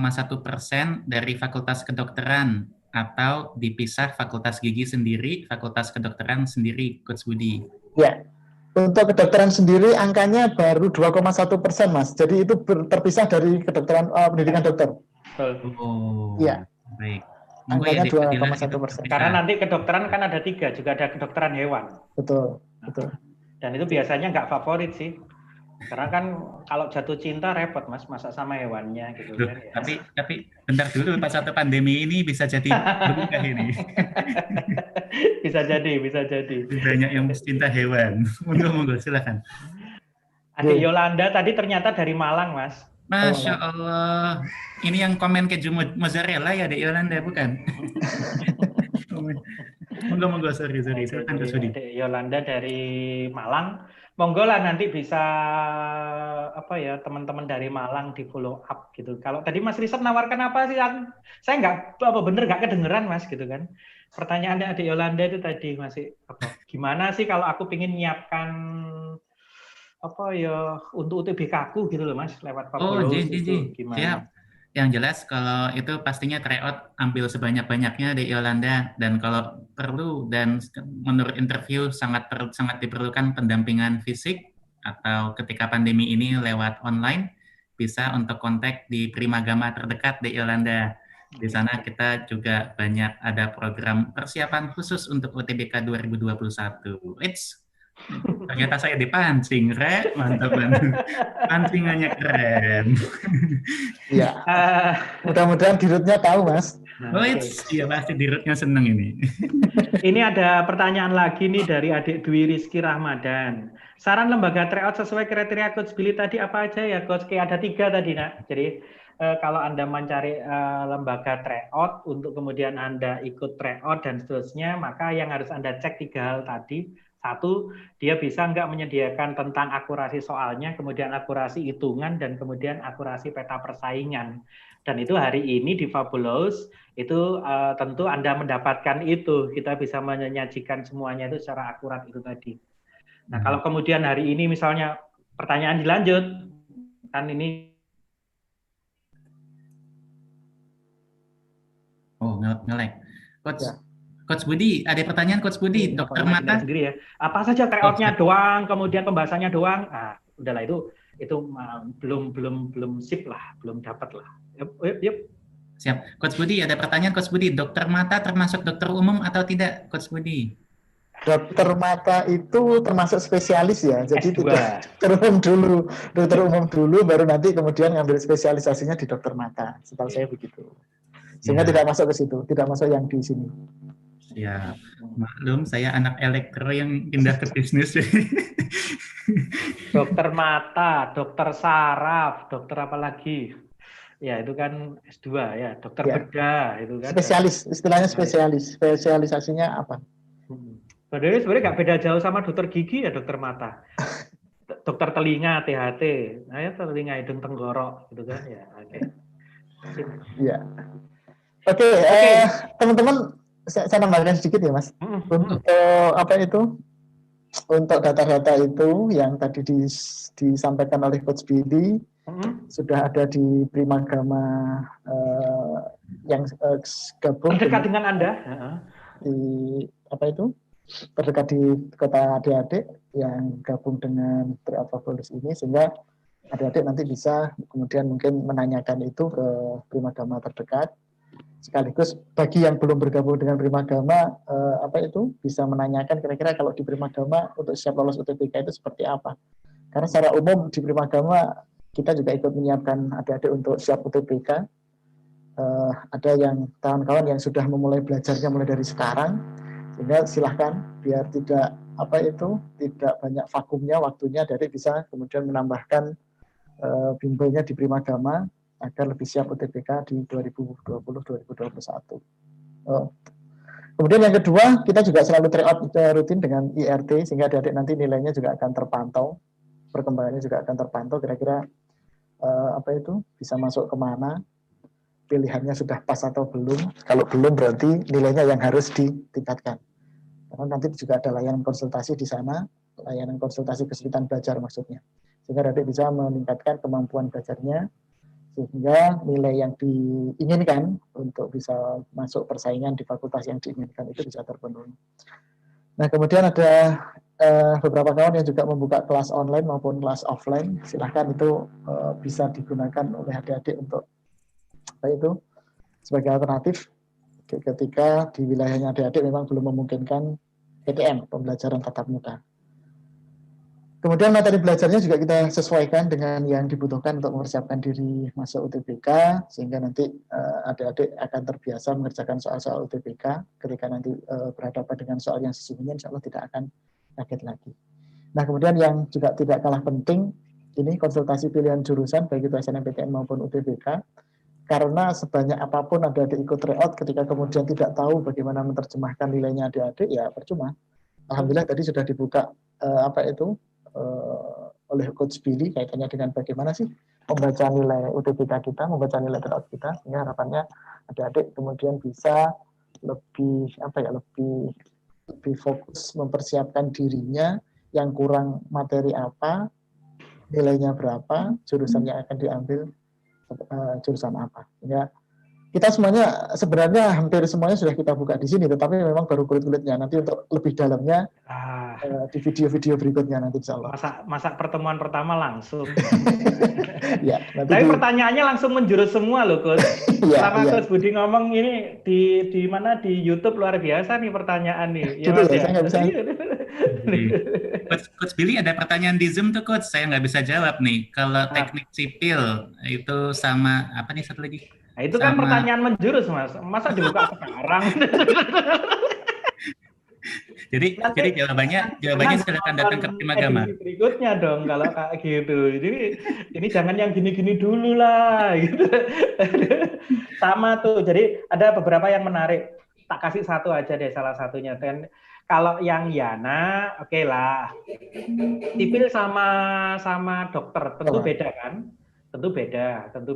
[SPEAKER 3] dari fakultas kedokteran atau dipisah fakultas gigi sendiri, fakultas kedokteran sendiri, Coach Budi?
[SPEAKER 1] Ya. Untuk kedokteran sendiri angkanya baru 2,1%, Mas. Jadi itu terpisah dari kedokteran pendidikan dokter.
[SPEAKER 3] Oh,
[SPEAKER 1] iya.
[SPEAKER 3] Baik.
[SPEAKER 1] Angkanya 2,1%.
[SPEAKER 4] Karena nanti kedokteran kan ada 3, juga ada kedokteran hewan.
[SPEAKER 1] Betul.
[SPEAKER 4] Dan itu biasanya nggak favorit sih. Karena kan kalau jatuh cinta repot, Mas, masa sama hewannya gitu kan. Ya.
[SPEAKER 3] Tapi bentar dulu, pas satu pandemi ini bisa jadi berubah ini.
[SPEAKER 4] Bisa jadi.
[SPEAKER 3] Banyak yang cinta hewan. Monggo, silakan.
[SPEAKER 4] Adik Yolanda tadi ternyata dari Malang, Mas.
[SPEAKER 3] Masya Allah. Ini yang komen keju mozzarella ya, Adik Yolanda, bukan? Monggo, sorry. Silakan Coach Budi.
[SPEAKER 4] Adik Yolanda dari Malang. Monggo lah nanti bisa teman-teman dari Malang di follow up gitu. Kalau tadi Mas Rizal nawarkan apa sih? Saya nggak kedengeran Mas gitu kan. Pertanyaannya Adik Yolanda itu tadi masih gimana sih kalau aku pingin nyiapkan untuk UTBK aku gitu loh Mas lewat Fabuloos itu gimana?
[SPEAKER 3] Siap. Yang jelas kalau itu pastinya tryout ambil sebanyak-banyaknya di Yolanda, dan kalau perlu dan menurut interview sangat diperlukan pendampingan fisik atau ketika pandemi ini lewat online, bisa untuk kontak di Primagama terdekat di Yolanda. Di sana kita juga banyak ada program persiapan khusus untuk UTBK 2021. Ternyata saya dipancing, mantap. Pancingannya keren.
[SPEAKER 1] Iya. Mudah-mudahan dirutnya tahu, Mas.
[SPEAKER 3] Iya pasti dirutnya seneng ini.
[SPEAKER 4] Ini ada pertanyaan lagi nih dari adik Dwi Rizky Rahmadan. Saran lembaga tryout sesuai kriteria Coach Billy tadi apa aja ya, Coach? Kayak ada 3 tadi, Nak. Jadi kalau Anda mencari lembaga tryout untuk kemudian Anda ikut tryout dan seterusnya, maka yang harus Anda cek 3 hal tadi. 1, dia bisa nggak menyediakan tentang akurasi soalnya, kemudian akurasi hitungan, dan kemudian akurasi peta persaingan. Dan itu hari ini di Fabuloos, itu tentu Anda mendapatkan itu. Kita bisa menyajikan semuanya itu secara akurat itu tadi. Nah, kalau kemudian hari ini misalnya pertanyaan dilanjut, kan ini...
[SPEAKER 3] Oh, nge-lag. Coach Budi, ada pertanyaan Coach Budi, Dokter Mata
[SPEAKER 4] sendiri ya. Apa saja tryout-nya doang, kemudian pembahasannya doang. Ah, udahlah itu belum sip lah, belum dapat lah. Yep.
[SPEAKER 3] Siap. Coach Budi, ada pertanyaan Coach Budi, dokter mata termasuk dokter umum atau tidak, Coach Budi?
[SPEAKER 1] Dokter mata itu termasuk spesialis ya, jadi
[SPEAKER 4] S2.
[SPEAKER 1] tidak dokter umum dulu, baru nanti kemudian ngambil spesialisasinya di dokter mata. Setahu saya begitu. Sehingga tidak masuk ke situ, tidak masuk yang di sini.
[SPEAKER 3] Ya, maklum saya anak elektro yang pindah ke bisnis.
[SPEAKER 4] Dokter mata, dokter saraf, dokter apa lagi? Ya itu kan S2 ya, dokter bedah itu kan.
[SPEAKER 1] Spesialis, istilahnya spesialis. Spesialisasinya apa?
[SPEAKER 4] Padahal sebenarnya nggak beda jauh sama dokter gigi ya, dokter mata. Dokter telinga, THT. Nah ya telinga, hidung, tenggorok gitu kan ya.
[SPEAKER 1] Iya. Oke, teman-teman, saya tambahkan sedikit ya Mas. Untuk untuk data-data itu yang tadi disampaikan oleh Coach Billy, sudah ada di Primagama yang gabung
[SPEAKER 4] terdekat dengan Anda
[SPEAKER 1] terdekat di kota adik-adik yang gabung dengan Tryout Fabuloos ini, sehingga adik-adik nanti bisa kemudian mungkin menanyakan itu ke Primagama terdekat. Sekaligus bagi yang belum bergabung dengan Primagama, bisa menanyakan kira-kira kalau di Primagama untuk siap lolos UTBK itu seperti apa. Karena secara umum di Primagama kita juga ikut menyiapkan adik-adik untuk siap UTBK. Ada yang kawan-kawan yang sudah memulai belajarnya mulai dari sekarang, sehingga silahkan biar tidak banyak vakumnya waktunya, adik-adik bisa kemudian menambahkan bimbelnya di Primagama agar lebih siap UTBK di 2020-2021. Kemudian yang kedua, kita juga selalu tryout rutin dengan IRT, sehingga adik-adik nanti nilainya juga akan terpantau, perkembangannya juga akan terpantau, kira-kira bisa masuk kemana, pilihannya sudah pas atau belum. Kalau belum berarti nilainya yang harus ditingkatkan. Karena nanti juga ada layanan konsultasi di sana, layanan konsultasi kesulitan belajar maksudnya. Sehingga adik bisa meningkatkan kemampuan belajarnya, sehingga nilai yang diinginkan untuk bisa masuk persaingan di fakultas yang diinginkan itu bisa terpenuhi. Nah, kemudian ada beberapa kawan yang juga membuka kelas online maupun kelas offline. Silahkan itu bisa digunakan oleh adik-adik untuk sebagai alternatif ketika di wilayahnya adik-adik memang belum memungkinkan PTM, pembelajaran tatap muka. Kemudian materi belajarnya juga kita sesuaikan dengan yang dibutuhkan untuk mempersiapkan diri masuk UTBK, sehingga nanti adik-adik akan terbiasa mengerjakan soal-soal UTBK. Ketika nanti berhadapan dengan soal yang sesungguhnya, insya Allah tidak akan kaget lagi. Nah, kemudian yang juga tidak kalah penting, ini konsultasi pilihan jurusan, baik itu SNMPTN maupun UTBK. karena sebanyak apapun adik-adik ikut tryout, ketika kemudian tidak tahu bagaimana menerjemahkan nilainya adik-adik, ya percuma. Alhamdulillah tadi sudah dibuka oleh Coach Billy kaitannya dengan bagaimana sih membaca nilai UTBK kita, membaca nilai tryout kita, sehingga harapannya adik-adik kemudian bisa lebih lebih fokus mempersiapkan dirinya, yang kurang materi apa, nilainya berapa, jurusan yang akan diambil jurusan apa. Ya, kita semuanya sebenarnya hampir semuanya sudah kita buka di sini, tetapi memang baru kulit-kulitnya. Nanti untuk lebih dalamnya di video-video berikutnya nanti insya Allah.
[SPEAKER 4] Masa pertemuan pertama langsung.
[SPEAKER 1] Ya,
[SPEAKER 4] tapi pertanyaannya langsung menjurus semua loh, Coach. Sama Coach Budi ngomong ini di mana di YouTube luar biasa nih pertanyaan nih.
[SPEAKER 1] Ya, Mas, saya nggak bisa.
[SPEAKER 3] Coach Billy ada pertanyaan di Zoom tuh, Coach. Saya nggak bisa jawab nih. Kalau teknik sipil itu sama apa nih satu lagi?
[SPEAKER 4] Nah, itu kan pertanyaan menjurus, Mas. Masa dibuka sekarang?
[SPEAKER 3] Jadi jawabannya silakan datang ke tim agama.
[SPEAKER 4] Berikutnya dong kalau kayak gitu. Ini jangan yang gini-gini dulu lah gitu. Sama tuh. Jadi ada beberapa yang menarik. Tak kasih satu aja deh, salah satunya. Dan kalau yang Yana, oke lah. Sipil sama dokter tentu beda kan? Tentu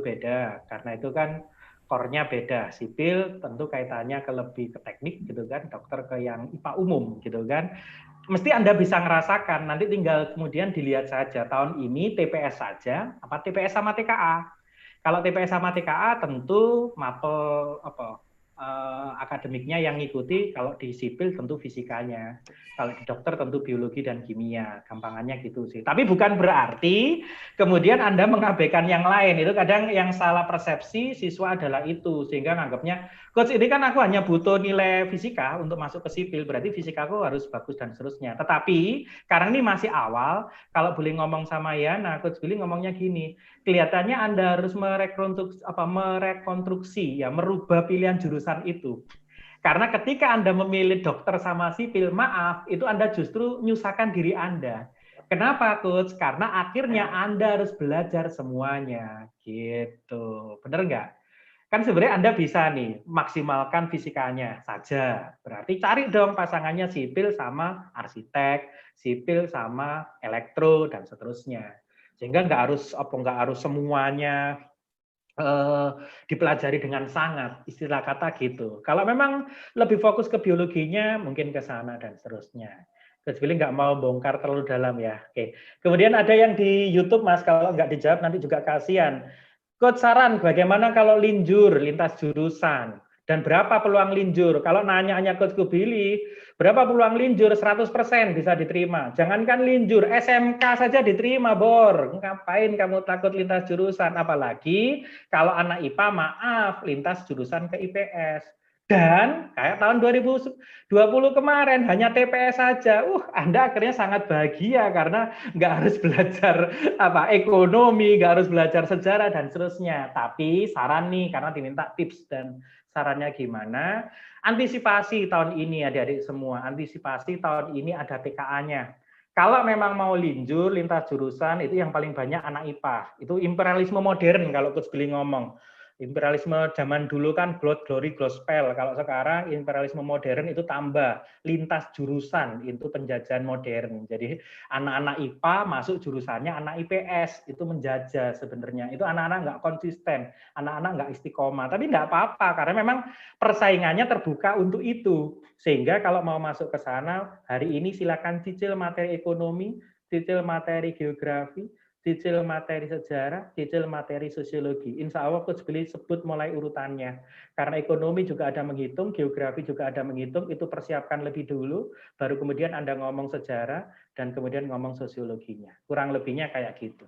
[SPEAKER 4] beda. Karena itu kan core-nya beda. Sipil tentu kaitannya lebih ke teknik gitu kan, dokter ke yang IPA umum gitu kan. Mesti Anda bisa ngerasakan, nanti tinggal kemudian dilihat saja tahun ini TPS saja apa TPS sama TKA. Kalau TPS sama TKA tentu mapel akademiknya yang ngikuti, kalau di sipil tentu fisikanya, kalau di dokter tentu biologi dan kimia, gampangannya gitu sih. Tapi bukan berarti kemudian Anda mengabaikan yang lain. Itu kadang yang salah persepsi siswa adalah itu, sehingga nganggapnya, Coach ini kan aku hanya butuh nilai fisika untuk masuk ke sipil, berarti fisikaku harus bagus dan seterusnya. Tetapi karena ini masih awal, kalau boleh ngomong sama Yana, Coach Billy ngomongnya gini, kelihatannya Anda harus merekonstruksi, ya, merubah pilihan jurusan itu. Karena ketika Anda memilih dokter sama sipil, maaf, itu Anda justru nyusahkan diri Anda. Kenapa, Coach? Karena akhirnya Anda harus belajar semuanya. Gitu. Bener nggak? Kan sebenarnya Anda bisa nih maksimalkan fisikanya saja. Berarti cari dong pasangannya sipil sama arsitek, sipil sama elektro, dan seterusnya. Sehingga nggak harus semuanya dipelajari dengan sangat, istilah kata gitu. Kalau memang lebih fokus ke biologinya, mungkin ke sana dan seterusnya. Coach Billy nggak mau bongkar terlalu dalam ya. Oke. Kemudian ada yang di YouTube, Mas, kalau nggak dijawab nanti juga kasihan. Coach saran bagaimana kalau lintas jurusan? Dan berapa peluang linjur? Kalau nanya Coach Billy, berapa peluang linjur? 100% bisa diterima. Jangankan linjur, SMK saja diterima, Bor. Ngapain kamu takut lintas jurusan? Apalagi kalau anak IPA, maaf, lintas jurusan ke IPS. Dan kayak tahun 2020 kemarin, hanya TPS saja. Anda akhirnya sangat bahagia karena nggak harus belajar ekonomi, nggak harus belajar sejarah, dan seterusnya. Tapi saran nih, karena diminta tips dan sarannya gimana? Antisipasi tahun ini adik-adik semua, antisipasi tahun ini ada TKA-nya. Kalau memang mau lintas jurusan, itu yang paling banyak anak IPA. Itu imperialisme modern kalau Coach Billy ngomong. Imperialisme zaman dulu kan glory gospel. Kalau sekarang imperialisme modern itu tambah lintas jurusan, itu penjajahan modern. Jadi anak-anak IPA masuk jurusannya anak IPS, itu menjajah sebenarnya. Itu anak-anak nggak konsisten, anak-anak nggak istiqomah. Tapi nggak apa-apa karena memang persaingannya terbuka untuk itu. Sehingga kalau mau masuk ke sana hari ini silakan cicil materi ekonomi, cicil materi geografi, cicil materi sejarah, cicil materi sosiologi. Insya Allah Coach Billy sebut mulai urutannya. Karena ekonomi juga ada menghitung, geografi juga ada menghitung, itu persiapkan lebih dulu, baru kemudian Anda ngomong sejarah, dan kemudian ngomong sosiologinya. Kurang lebihnya kayak gitu.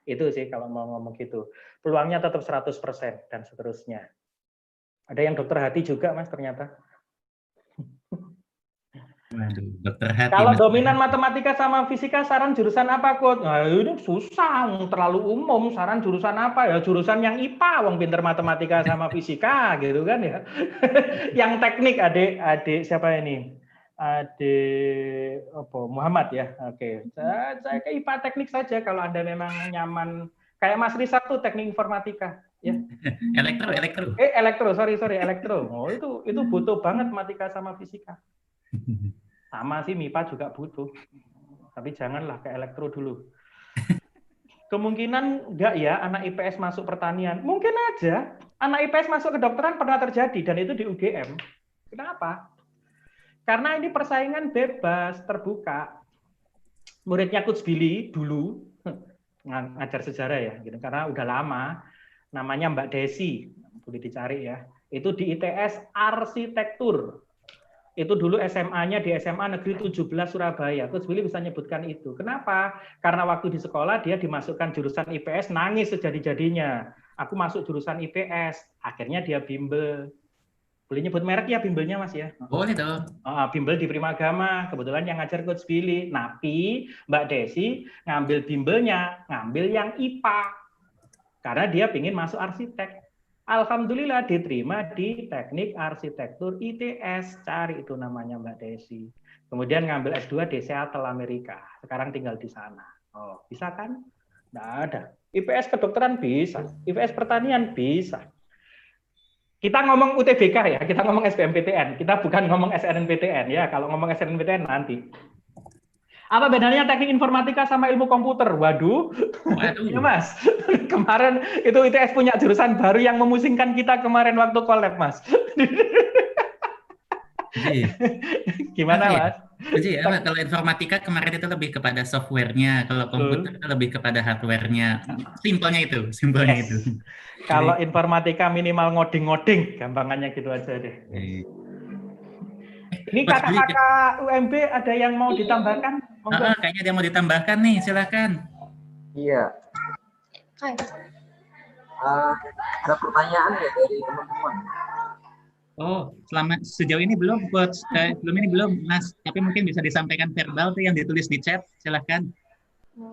[SPEAKER 4] Itu sih kalau mau ngomong gitu. Peluangnya tetap 100% dan seterusnya. Ada yang dokter hati juga, Mas, ternyata.
[SPEAKER 3] Waduh, dokter hati.
[SPEAKER 4] Kalau dominan matematika sama fisika, saran jurusan apa, Coach? Nah, ini susah, terlalu umum. Saran jurusan apa ya? Jurusan yang IPA, wong pinter matematika sama fisika, gitu kan ya. Yang teknik, adik siapa ini? Adik Muhammad ya. Oke, saya ke IPA teknik saja. Kalau Anda memang nyaman Kayak Mas Risa tuh teknik informatika, ya.
[SPEAKER 3] Elektro.
[SPEAKER 4] Sorry, elektro. Oh, itu butuh banget matematika sama fisika. Sama sih MIPA juga butuh. Tapi janganlah ke elektro dulu. Kemungkinan enggak ya anak IPS masuk pertanian. Mungkin aja anak IPS masuk kedokteran pernah terjadi dan itu di UGM. Kenapa? Karena ini persaingan bebas, terbuka. Muridnya Coach Billy dulu ngajar sejarah ya, gitu. Karena udah lama. Namanya Mbak Desi, boleh dicari ya. Itu di ITS Arsitektur. Itu dulu SMA-nya di SMA Negeri 17 Surabaya. Coach Billy bisa nyebutkan itu. Kenapa? Karena waktu di sekolah dia dimasukkan jurusan IPS, nangis sejadi-jadinya. Aku masuk jurusan IPS. Akhirnya dia bimbel. Boleh nyebut merek ya bimbelnya Mas ya?
[SPEAKER 3] Boleh dong.
[SPEAKER 4] Bimbel di Primagama. Kebetulan yang ngajar Coach Billy. Tapi Mbak Desi ngambil bimbelnya, ngambil yang IPA. Karena dia ingin masuk arsitek. Alhamdulillah diterima di Teknik Arsitektur ITS. Cari itu namanya Mbak Desi. Kemudian ngambil S2 di Seattle, Amerika. Sekarang tinggal di sana. Oh, bisa kan? Nggak ada. IPS kedokteran bisa. IPS pertanian bisa. Kita ngomong UTBK ya, kita ngomong SBMPTN. Kita bukan ngomong SNMPTN ya. Kalau ngomong SNMPTN nanti. Apa bedanya teknik informatika sama ilmu komputer? Waduh. Ya Mas. Kemarin itu ITS punya jurusan baru yang memusingkan kita kemarin waktu collab, Mas. Gimana, Mas?
[SPEAKER 3] Jadi kalau informatika kemarin itu lebih kepada softwarenya, kalau komputer itu lebih kepada hardwarenya. Simpelnya itu.
[SPEAKER 4] Kalau informatika minimal ngoding-ngoding, gampangannya gitu aja deh. Ini kakak-kakak UMB ada yang mau ditambahkan?
[SPEAKER 3] Kayaknya ada yang mau ditambahkan nih, silakan.
[SPEAKER 5] Iya.
[SPEAKER 2] Hai.
[SPEAKER 5] Ada pertanyaan ya dari teman-teman?
[SPEAKER 3] Oh, sejauh ini belum, Coach. Belum, Mas. Tapi mungkin bisa disampaikan verbal tuh yang ditulis di chat, silakan.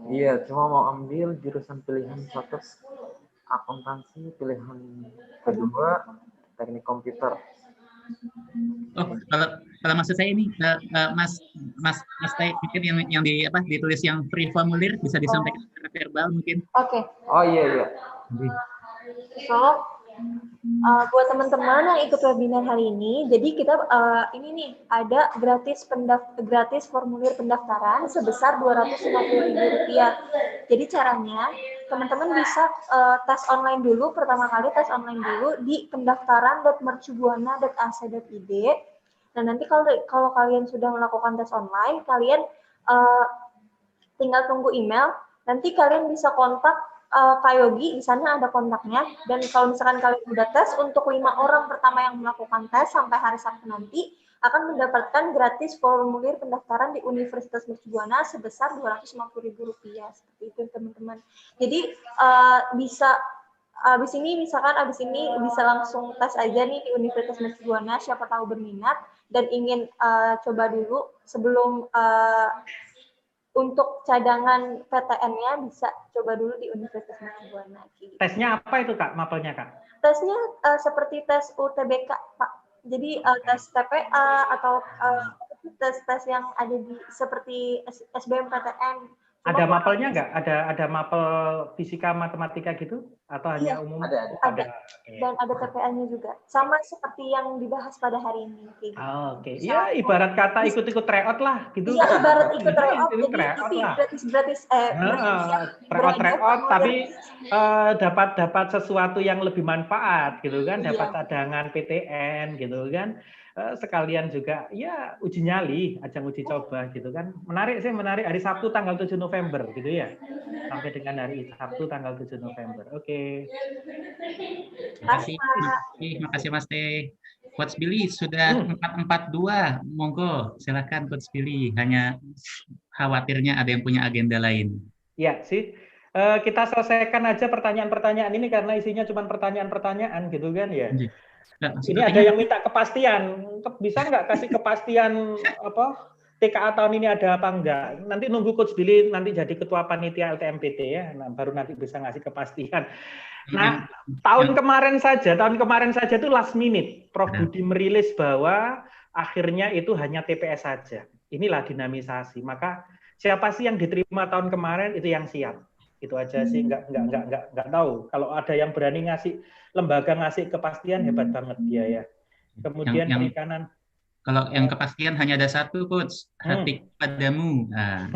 [SPEAKER 5] Iya, cuma mau ambil jurusan pilihan satu akuntansi, pilihan kedua teknik komputer.
[SPEAKER 3] Oh, kalau maksud saya ini, Mas Tay, mungkin yang ditulis yang free formulir bisa disampaikan secara verbal mungkin.
[SPEAKER 2] Oke.
[SPEAKER 5] Oh iya.
[SPEAKER 2] So, buat teman-teman yang ikut webinar hari ini, jadi kita ini nih ada gratis formulir pendaftaran sebesar Rp250.000. Jadi caranya teman-teman bisa tes online dulu, pertama kali tes online dulu di pendaftaran.mercubuana.ac.id. Dan nanti kalau kalian sudah melakukan tes online, kalian tinggal tunggu email. Nanti kalian bisa kontak Kak Yogi, di sana ada kontaknya. Dan kalau misalkan kalian udah tes, untuk 5 orang pertama yang melakukan tes sampai hari Sabtu nanti akan mendapatkan gratis formulir pendaftaran di Universitas Mercubuana sebesar Rp250.000. Seperti itu teman-teman. Jadi bisa abis ini bisa langsung tes aja nih di Universitas Mercubuana, siapa tahu berminat dan ingin coba dulu sebelum untuk cadangan PTN-nya bisa coba dulu di Universitas Mercubuana.
[SPEAKER 4] Tesnya apa itu Kak? Mapelnya Kak?
[SPEAKER 2] Tesnya seperti tes UTBK Pak. Jadi tes TPA atau tes-tes yang ada di seperti SBMPTN.
[SPEAKER 4] Ada mapelnya nggak? Ada mapel fisika matematika gitu? Atau hanya umum?
[SPEAKER 2] Ada. Dan ada TPA-nya juga. Sama seperti yang dibahas pada hari ini.
[SPEAKER 4] Oke. Ya ibarat kata ikut-ikut tryout lah gitu.
[SPEAKER 2] Iya, ibarat ikut tryout.
[SPEAKER 4] Jadi
[SPEAKER 2] gratis.
[SPEAKER 4] Tryout tapi dapat sesuatu yang lebih manfaat gitu kan, dapat cadangan PTN gitu kan. Sekalian juga ya uji nyali, ajang uji coba gitu kan. Menarik hari Sabtu tanggal 7 November gitu ya. Sampai dengan hari Sabtu tanggal 7 November. Oke.
[SPEAKER 3] Terima kasih Mas Teh. Coach Billy sudah 442. Monggo, silakan Coach Billy. Hanya khawatirnya ada yang punya agenda lain.
[SPEAKER 4] Ya, sih. Kita selesaikan aja pertanyaan-pertanyaan ini karena isinya cuma pertanyaan-pertanyaan gitu kan ya. Ini ada yang minta kepastian, bisa nggak kasih kepastian apa TKA tahun ini ada apa enggak? Nanti nunggu Coach Billy nanti jadi ketua panitia LTMPT ya, baru nanti bisa ngasih kepastian. Nah, tahun kemarin saja itu last minute, Prof Budi merilis bahwa akhirnya itu hanya TPS saja. Inilah dinamisasi. Maka siapa sih yang diterima tahun kemarin itu yang siap. Itu aja sih, nggak tahu. Kalau ada yang berani ngasih, lembaga ngasih kepastian, hebat banget dia ya. Kemudian perikanan.
[SPEAKER 3] Kalau yang kepastian hanya ada satu, Coach, hati padamu. Nah.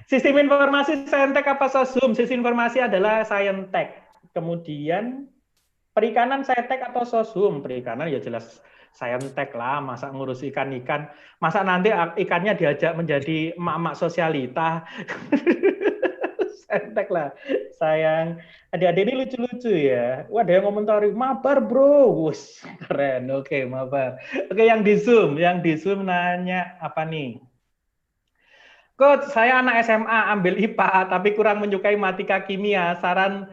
[SPEAKER 4] Sistem informasi Saintek apa Sosum? Sistem informasi adalah Saintek. Kemudian perikanan Saintek atau Sosum? Perikanan ya jelas Saintek lah, masa ngurus ikan-ikan. Masa nanti ikannya diajak menjadi emak-emak sosialita. Saintek lah. Sayang. Adik-adik ini lucu-lucu ya. Wah, ada yang komentari, mabar bro. Wush, keren. Oke, mabar. Oke, yang di Zoom nanya apa nih? Coach, saya anak SMA ambil IPA tapi kurang menyukai matematika kimia. Saran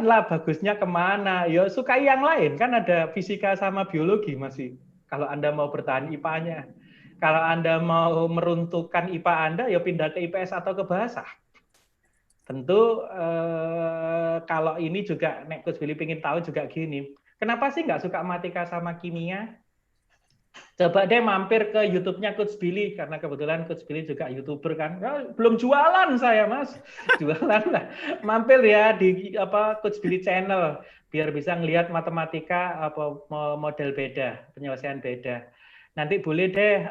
[SPEAKER 4] lah bagusnya kemana? Ya sukai yang lain, kan ada fisika sama biologi masih. Kalau Anda mau bertahan IPA-nya. Kalau Anda mau meruntuhkan IPA Anda, ya pindah ke IPS atau ke bahasa. Tentu kalau ini juga, Nek Coach Billy pengen tahu juga gini. Kenapa sih nggak suka matematika sama kimia? Coba deh mampir ke YouTube-nya Coach Billy, karena kebetulan Coach Billy juga YouTuber kan. Oh, belum jualan saya, Mas. Jualan lah. Mampir ya di Coach Billy channel biar bisa ngelihat matematika apa model beda, penyelesaian beda. Nanti boleh deh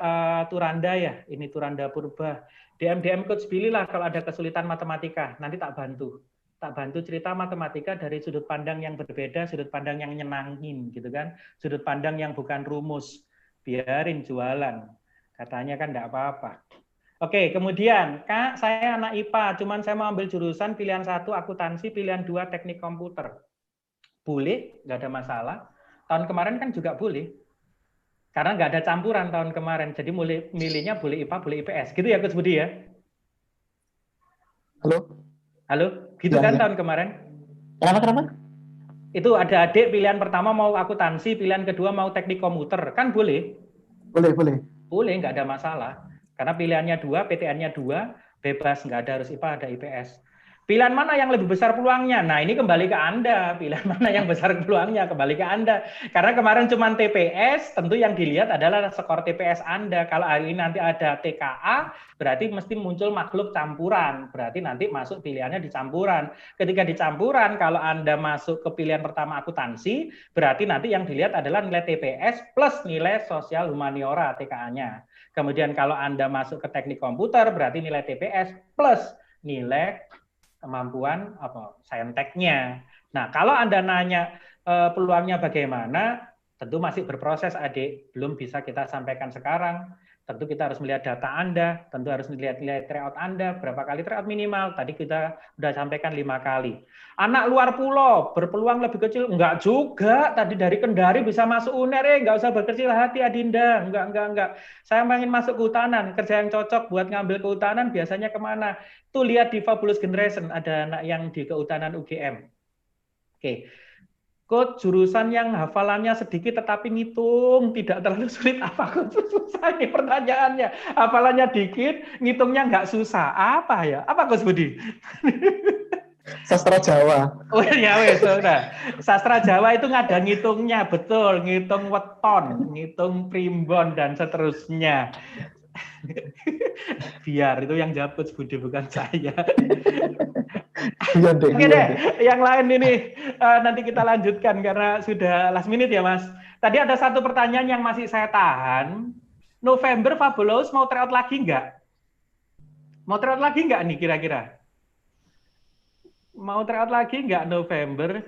[SPEAKER 4] Turanda ya, ini Turanda Purba. DM Coach Billy lah kalau ada kesulitan matematika, nanti tak bantu. Tak bantu cerita matematika dari sudut pandang yang berbeda, sudut pandang yang nyenangin gitu kan. Sudut pandang yang bukan rumus. Biarin jualan, katanya kan enggak apa-apa. Oke, kemudian Kak, saya anak IPA, cuman saya mau ambil jurusan pilihan 1 akuntansi, pilihan 2 teknik komputer. Boleh, nggak ada masalah. Tahun kemarin kan juga boleh, karena nggak ada campuran tahun kemarin, jadi milihnya boleh IPA, boleh IPS, gitu ya Coach Budi ya? Halo, gitu ya, kan ya. Tahun kemarin?
[SPEAKER 1] Kenapa?
[SPEAKER 4] Itu ada adik pilihan pertama mau akuntansi, pilihan kedua mau teknik komputer, kan boleh? Boleh, nggak ada masalah. Karena pilihannya 2, PTN-nya 2, bebas, nggak ada harus IPA, ada IPS. Pilihan mana yang lebih besar peluangnya? Nah, ini kembali ke Anda. Pilihan mana yang besar peluangnya? Kembali ke Anda. Karena kemarin cuma TPS, tentu yang dilihat adalah skor TPS Anda. Kalau hari ini nanti ada TKA, berarti mesti muncul makhluk campuran. Berarti nanti masuk pilihannya di campuran. Ketika di campuran, kalau Anda masuk ke pilihan pertama akuntansi, berarti nanti yang dilihat adalah nilai TPS plus nilai sosial humaniora TKA-nya. Kemudian kalau Anda masuk ke teknik komputer, berarti nilai TPS plus nilai kemampuan sainteknya. Nah, kalau Anda nanya peluangnya bagaimana, tentu masih berproses, adik. Belum bisa kita sampaikan sekarang. Tentu kita harus melihat data Anda, tentu harus melihat nilai tryout Anda, berapa kali tryout minimal. Tadi kita sudah sampaikan 5 kali. Anak luar pulau, berpeluang lebih kecil? Enggak juga. Tadi dari Kendari bisa masuk UNER, enggak usah berkecil hati, Adinda. Enggak. Saya ingin masuk kehutanan, kerja yang cocok buat ngambil kehutanan, biasanya kemana? Tuh lihat di Fabulous Generation, ada anak yang di kehutanan UGM. Oke. Coach, jurusan yang hafalannya sedikit tetapi ngitung tidak terlalu sulit, apa Coach? Susah ini pertanyaannya. Hafalannya dikit, ngitungnya nggak susah. Apa ya? Apa Coach Budi?
[SPEAKER 1] Sastra Jawa.
[SPEAKER 4] Oh ya wes, nah. Sastra Jawa itu nggak ada ngitungnya, betul. Ngitung weton, ngitung primbon dan seterusnya. Biar itu yang jawab Coach Budi bukan saya. Oke deh, yang lain ini nanti kita lanjutkan karena sudah last minute ya Mas. Tadi ada satu pertanyaan yang masih saya tahan. November Fabulous mau tryout lagi nggak? Mau tryout lagi nggak nih kira-kira? Mau tryout lagi nggak November?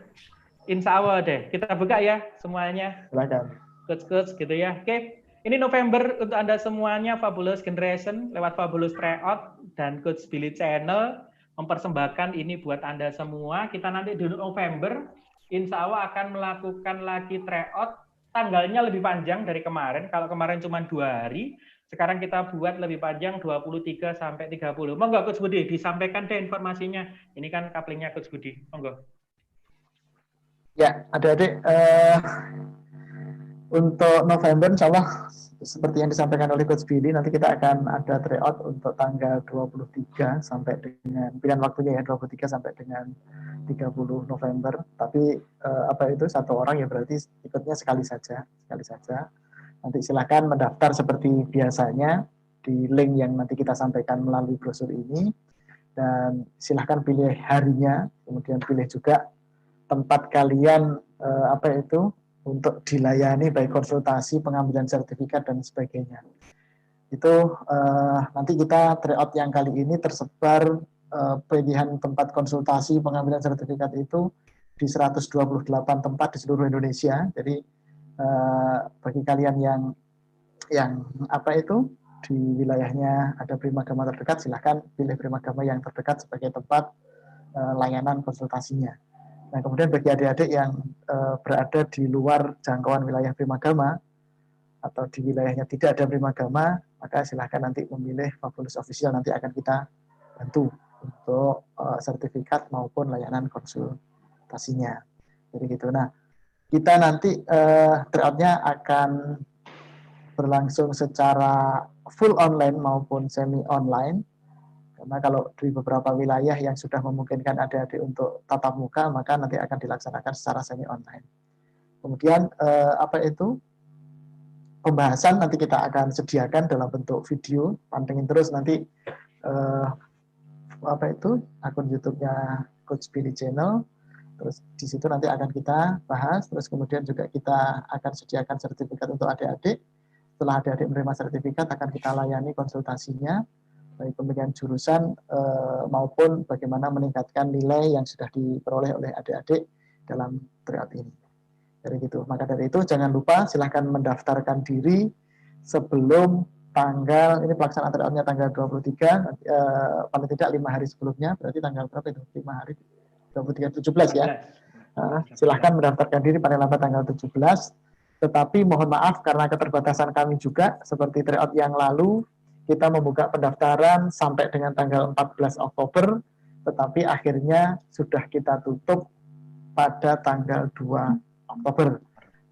[SPEAKER 4] Insya Allah deh, kita buka ya semuanya.
[SPEAKER 1] Silakan.
[SPEAKER 4] Coach gitu ya. Oke, ini November untuk Anda semuanya Fabulous Generation lewat Fabulous Tryout dan Coach Billy Channel mempersembahkan ini buat Anda semua. Kita nanti di November, insya Allah akan melakukan lagi tryout. Tanggalnya lebih panjang dari kemarin. Kalau kemarin cuma 2 hari, sekarang kita buat lebih panjang 23 sampai 30. Monggo Coach Budi, disampaikan deh informasinya. Ini kan kaplingnya Coach Budi. Monggo.
[SPEAKER 1] Ya, adik-adik, untuk November, insya Allah seperti yang disampaikan oleh Coach Billy, nanti kita akan ada tryout untuk tanggal 23 sampai dengan pilihan waktunya ya 23 sampai dengan 30 November. Tapi satu orang ya berarti ikutnya sekali saja. Nanti silakan mendaftar seperti biasanya di link yang nanti kita sampaikan melalui brosur ini, dan silahkan pilih harinya, kemudian pilih juga tempat kalian untuk dilayani baik konsultasi, pengambilan sertifikat dan sebagainya. Itu nanti kita tryout yang kali ini tersebar pilihan tempat konsultasi pengambilan sertifikat itu di 128 tempat di seluruh Indonesia. Jadi bagi kalian yang di wilayahnya ada Primagama terdekat, silahkan pilih Primagama yang terdekat sebagai tempat layanan konsultasinya. Nah, kemudian bagi adik-adik yang berada di luar jangkauan wilayah Primagama atau di wilayahnya tidak ada Primagama, maka silahkan nanti memilih Fabulous Official, nanti akan kita bantu untuk sertifikat maupun layanan konsultasinya. Jadi gitu. Nah, kita nanti tryout-nya akan berlangsung secara full online maupun semi online. Karena kalau di beberapa wilayah yang sudah memungkinkan adik-adik untuk tatap muka, maka nanti akan dilaksanakan secara semi online. Kemudian pembahasan nanti kita akan sediakan dalam bentuk video. Pantengin terus nanti akun YouTube-nya Coach Billy Channel. Terus di situ nanti akan kita bahas. Terus kemudian juga kita akan sediakan sertifikat untuk adik-adik. Setelah adik-adik menerima sertifikat, akan kita layani konsultasinya, baik pemilihan jurusan maupun bagaimana meningkatkan nilai yang sudah diperoleh oleh adik-adik dalam tryout ini. Jadi gitu. Maka dari itu jangan lupa silahkan mendaftarkan diri sebelum tanggal, ini pelaksanaan tryout-nya tanggal 23, paling tidak 5 hari sebelumnya, berarti tanggal berapa itu? 5 hari, 23, 17 ya. Silahkan mendaftarkan diri paling lambat tanggal 17. Tetapi mohon maaf karena keterbatasan kami juga, seperti tryout yang lalu, kita membuka pendaftaran sampai dengan tanggal 14 Oktober, tetapi akhirnya sudah kita tutup pada tanggal 2 Oktober.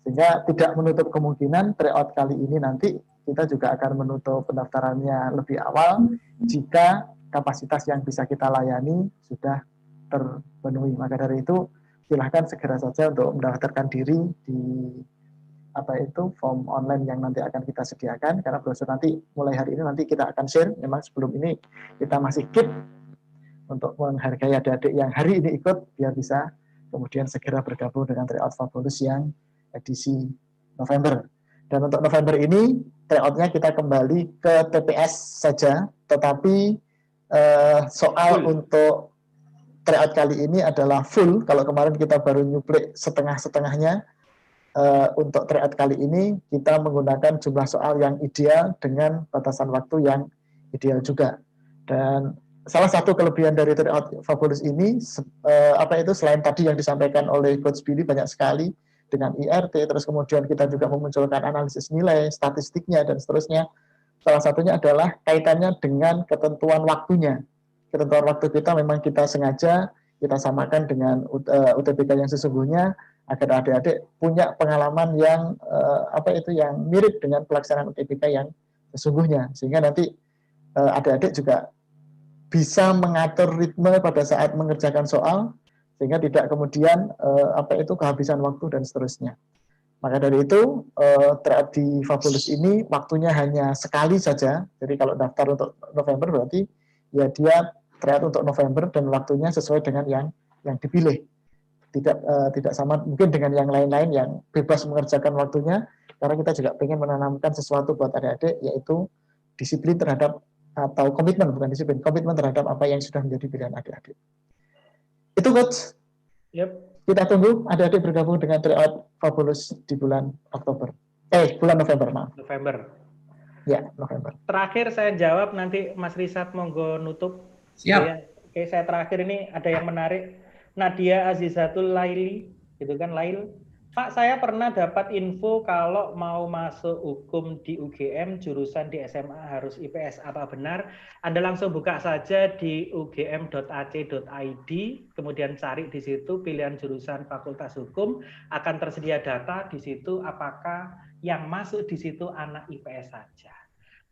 [SPEAKER 1] Sehingga tidak menutup kemungkinan tryout kali ini nanti kita juga akan menutup pendaftarannya lebih awal jika kapasitas yang bisa kita layani sudah terpenuhi. Maka dari itu silahkan segera saja untuk mendaftarkan diri di form online yang nanti akan kita sediakan, karena brosur nanti mulai hari ini nanti kita akan share. Memang sebelum ini kita masih keep untuk menghargai adik-adik yang hari ini ikut biar bisa kemudian segera bergabung dengan tryout Fabulous yang edisi November. Dan untuk November ini tryout-nya kita kembali ke TPS saja, tetapi soal untuk tryout kali ini adalah full. Kalau kemarin kita baru nyuplik setengah-setengahnya, untuk tryout kali ini kita menggunakan jumlah soal yang ideal dengan batasan waktu yang ideal juga. Dan salah satu kelebihan dari tryout Fabulous ini selain tadi yang disampaikan oleh Coach Billy banyak sekali dengan IRT, terus kemudian kita juga memunculkan analisis nilai, statistiknya dan seterusnya. Salah satunya adalah kaitannya dengan ketentuan waktunya. Ketentuan waktu kita memang kita sengaja kita samakan dengan UTBK yang sesungguhnya, agar adik-adik punya pengalaman yang yang mirip dengan pelaksanaan UTBK yang sesungguhnya, sehingga nanti adik-adik juga bisa mengatur ritme pada saat mengerjakan soal, sehingga tidak kemudian kehabisan waktu dan seterusnya. Maka dari itu tryout di Fabulous ini waktunya hanya sekali saja. Jadi kalau daftar untuk November berarti ya dia tryout untuk November dan waktunya sesuai dengan yang dipilih. Tidak sama mungkin dengan yang lain-lain yang bebas mengerjakan waktunya, karena kita juga ingin menanamkan sesuatu buat adik-adik, yaitu disiplin terhadap atau komitmen terhadap apa yang sudah menjadi pilihan adik-adik. Itu Coach.
[SPEAKER 4] Yep.
[SPEAKER 1] Kita tunggu adik-adik bergabung dengan tryout Fabulous di bulan November, maaf.
[SPEAKER 4] November.
[SPEAKER 1] Ya, November.
[SPEAKER 4] Terakhir saya jawab, nanti Mas Risat monggo nutup.
[SPEAKER 3] Siap.
[SPEAKER 4] Oke, saya terakhir ini ada yang menarik. Nadia Azizatul Laili, gitu kan, Lail. Pak, saya pernah dapat info kalau mau masuk hukum di UGM, jurusan di SMA harus IPS. Apa benar? Anda langsung buka saja di ugm.ac.id, kemudian cari di situ pilihan jurusan Fakultas Hukum, akan tersedia data di situ apakah yang masuk di situ anak IPS saja.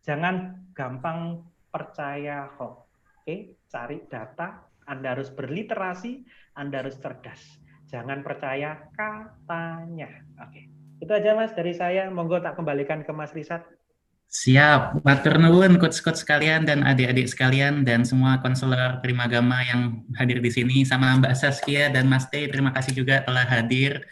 [SPEAKER 4] Jangan gampang percaya hoax. Oke, cari data, Anda harus berliterasi, Anda harus cerdas. Jangan percaya katanya. Oke, itu aja Mas dari saya. Monggo tak kembalikan ke Mas Risat.
[SPEAKER 3] Siap, matur nuwun coach-coach sekalian dan adik-adik sekalian dan semua konselor Primagama yang hadir di sini, sama Mbak Saskia dan Mas Teh, terima kasih juga telah hadir.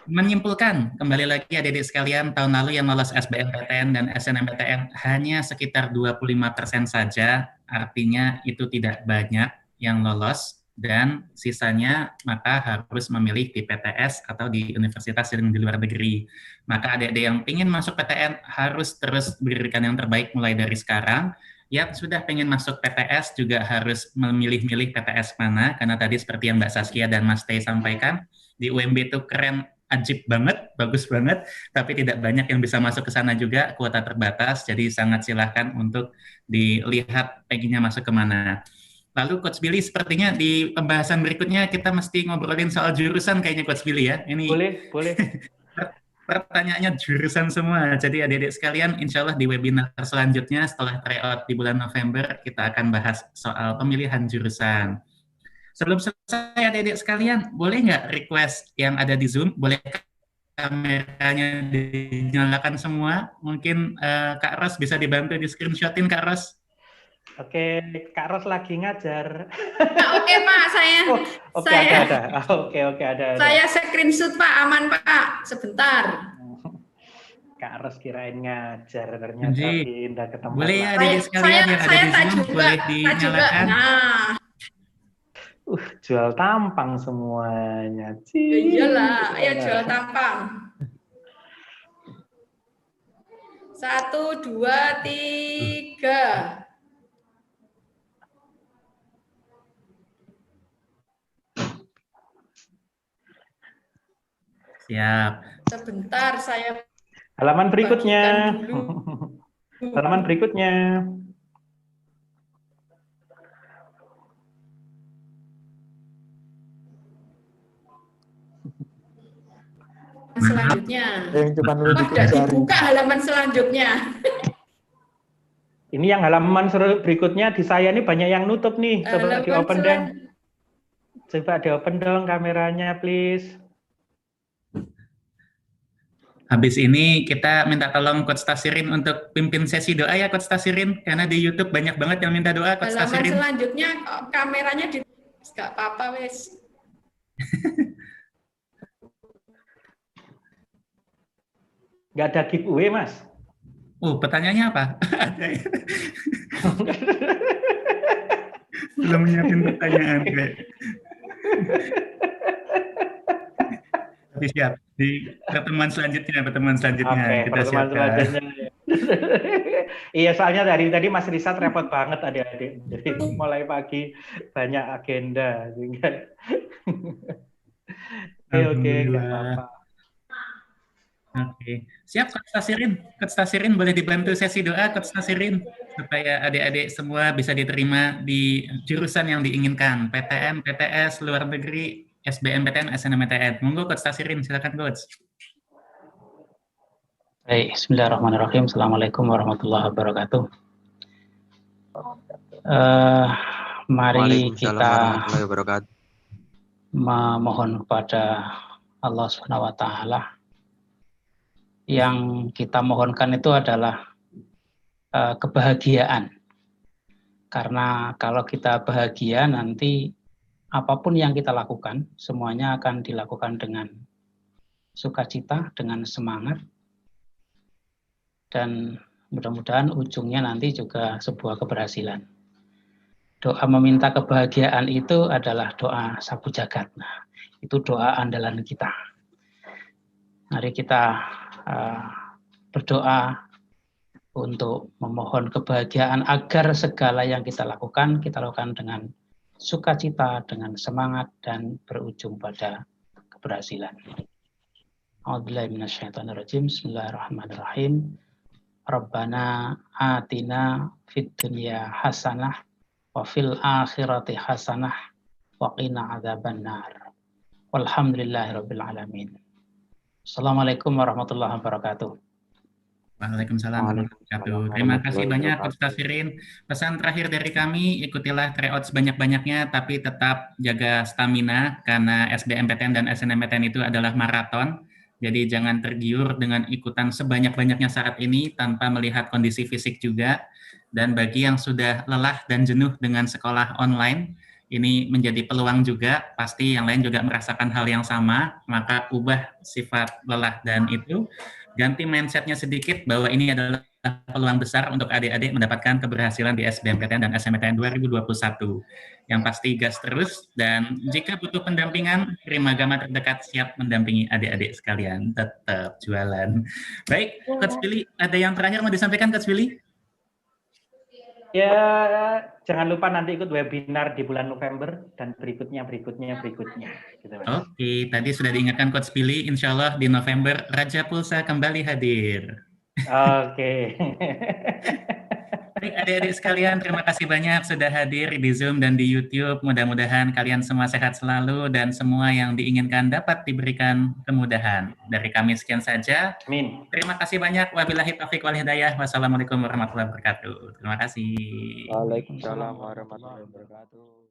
[SPEAKER 3] Menyimpulkan, kembali lagi adik-adik sekalian, tahun lalu yang lolos SBMPTN dan SNMPTN hanya sekitar 25% saja, artinya itu tidak banyak yang lolos, dan sisanya maka harus memilih di PTS atau di universitas yang di luar negeri. Maka adik-adik yang ingin masuk PTN harus terus berikan yang terbaik mulai dari sekarang. Yang sudah pengen masuk PTS juga harus memilih-milih PTS mana, karena tadi seperti yang Mbak Saskia dan Mas Teh sampaikan, di UMB itu keren, ajib banget, bagus banget, tapi tidak banyak yang bisa masuk ke sana juga, kuota terbatas, jadi sangat silahkan untuk dilihat pengennya masuk kemana. Lalu Coach Billy, sepertinya di pembahasan berikutnya kita mesti ngobrolin soal jurusan kayaknya Coach Billy ya. Ini
[SPEAKER 4] Boleh.
[SPEAKER 3] pertanyaannya jurusan semua. Jadi adik-adik sekalian, insya Allah di webinar selanjutnya setelah tryout di bulan November, kita akan bahas soal pemilihan jurusan. Sebelum selesai adik-adik sekalian, boleh nggak request yang ada di Zoom, boleh kameranya dinyalakan semua? Mungkin Kak Ros bisa dibantu di screenshotin Kak Ros.
[SPEAKER 4] Oke, Kak Ros lagi ngajar.
[SPEAKER 6] Oke Pak,
[SPEAKER 4] ada. Oke, ada.
[SPEAKER 6] Saya screenshot Pak, aman Pak. Sebentar.
[SPEAKER 4] Kak Ros kirain ngajar, ternyata pindah ke tempat
[SPEAKER 3] boleh ya
[SPEAKER 4] lain.
[SPEAKER 3] adik sekalian yang ada di Zoom, boleh dinyalakan.
[SPEAKER 6] Nah,
[SPEAKER 4] Jual tampang semuanya.
[SPEAKER 6] iyalah, ayo jual tampang. 1, 2, 3.
[SPEAKER 3] Siap.
[SPEAKER 6] Sebentar saya
[SPEAKER 4] Halaman berikutnya.
[SPEAKER 6] bagikan dulu.
[SPEAKER 4] Halaman berikutnya.
[SPEAKER 6] Selanjutnya.
[SPEAKER 1] Yang cuma
[SPEAKER 6] Wah, tidak dibuka halaman selanjutnya.
[SPEAKER 4] Ini yang halaman berikutnya di saya ini banyak yang nutup nih. Coba di open dong. Coba di open dong kameranya, please.
[SPEAKER 3] Habis ini kita minta tolong Coach Tasirin untuk pimpin sesi doa ya Coach Tasirin, karena di YouTube banyak banget yang minta doa Coach
[SPEAKER 6] Halaman
[SPEAKER 3] Tasirin.
[SPEAKER 6] selanjutnya kameranya di nggak apa-apa wes.
[SPEAKER 4] Nggak ada giveaway, Mas.
[SPEAKER 3] Pertanyaannya apa? Belum nyiapin pertanyaan. Tapi siap di pertemuan selanjutnya
[SPEAKER 4] Oke,
[SPEAKER 3] kita
[SPEAKER 4] pertemuan selanjutnya. Iya, soalnya dari tadi Mas Risat repot banget adik-adik. Jadi mulai pagi banyak agenda. Oke, nggak apa-apa.
[SPEAKER 3] Oke, siap Coach Tasirin. Coach Tasirin boleh dibantu sesi doa Coach Tasirin supaya adik-adik semua bisa diterima di jurusan yang diinginkan, PTN, PTS, luar negeri, SBMPTN, SNMPTN. Monggo Coach Tasirin, silakan Coach.
[SPEAKER 7] Baik, bismillahirrahmanirrahim. Assalamualaikum warahmatullahi wabarakatuh. Mari kita memohon kepada Allah Subhanahu wa Ta'ala. Yang kita mohonkan itu adalah kebahagiaan. Karena kalau kita bahagia, nanti apapun yang kita lakukan, semuanya akan dilakukan dengan sukacita, dengan semangat, dan mudah-mudahan ujungnya nanti juga sebuah keberhasilan. Doa meminta kebahagiaan itu adalah doa sapu jagat. Nah, itu doa andalan kita. Mari kita berdoa untuk memohon kebahagiaan agar segala yang kita lakukan dengan sukacita, dengan semangat, dan berujung pada keberhasilan. A'udzubillahi minasyaitonirrajim. Bismillahirrahmanirrahim. Rabbana atina fid dunya hasanah wa fil akhirati hasanah wa qina adzabannar. Walhamdulillahirabbil alamin. Assalamualaikum warahmatullahi wabarakatuh.
[SPEAKER 3] Waalaikumsalam warahmatullahi wabarakatuh. Terima kasih banyak Coach Tasirin. Pesan terakhir dari kami, ikutilah tryout sebanyak-banyaknya, tapi tetap jaga stamina, karena SBMPTN dan SNMPTN itu adalah maraton. Jadi jangan tergiur dengan ikutan sebanyak-banyaknya saat ini tanpa melihat kondisi fisik juga. Dan bagi yang sudah lelah dan jenuh dengan sekolah online, ini menjadi peluang juga. Pasti yang lain juga merasakan hal yang sama, maka ubah sifat lelah dan itu, ganti mindset-nya sedikit bahwa ini adalah peluang besar untuk adik-adik mendapatkan keberhasilan di SBMPTN dan SNMPTN 2021. Yang pasti gas terus, dan jika butuh pendampingan, Primagama terdekat siap mendampingi adik-adik sekalian. Tetap jualan. Baik, Coach Billy, ada yang terakhir mau disampaikan, Coach Billy?
[SPEAKER 4] Ya, jangan lupa nanti ikut webinar di bulan November dan berikutnya. Gitu, Mas.
[SPEAKER 3] Oke, tadi sudah diingatkan Coach Billy, insya Allah di November Raja Pulsa kembali hadir.
[SPEAKER 4] Oke.
[SPEAKER 3] Baik, adik-adik sekalian, terima kasih banyak sudah hadir di Zoom dan di YouTube. Mudah-mudahan kalian semua sehat selalu dan semua yang diinginkan dapat diberikan kemudahan. Dari kami sekian saja.
[SPEAKER 4] Amin.
[SPEAKER 3] Terima kasih banyak. Wabillahi taufiq wal hidayah. Wassalamualaikum warahmatullahi wabarakatuh. Terima kasih.
[SPEAKER 8] Waalaikumsalam warahmatullahi wabarakatuh.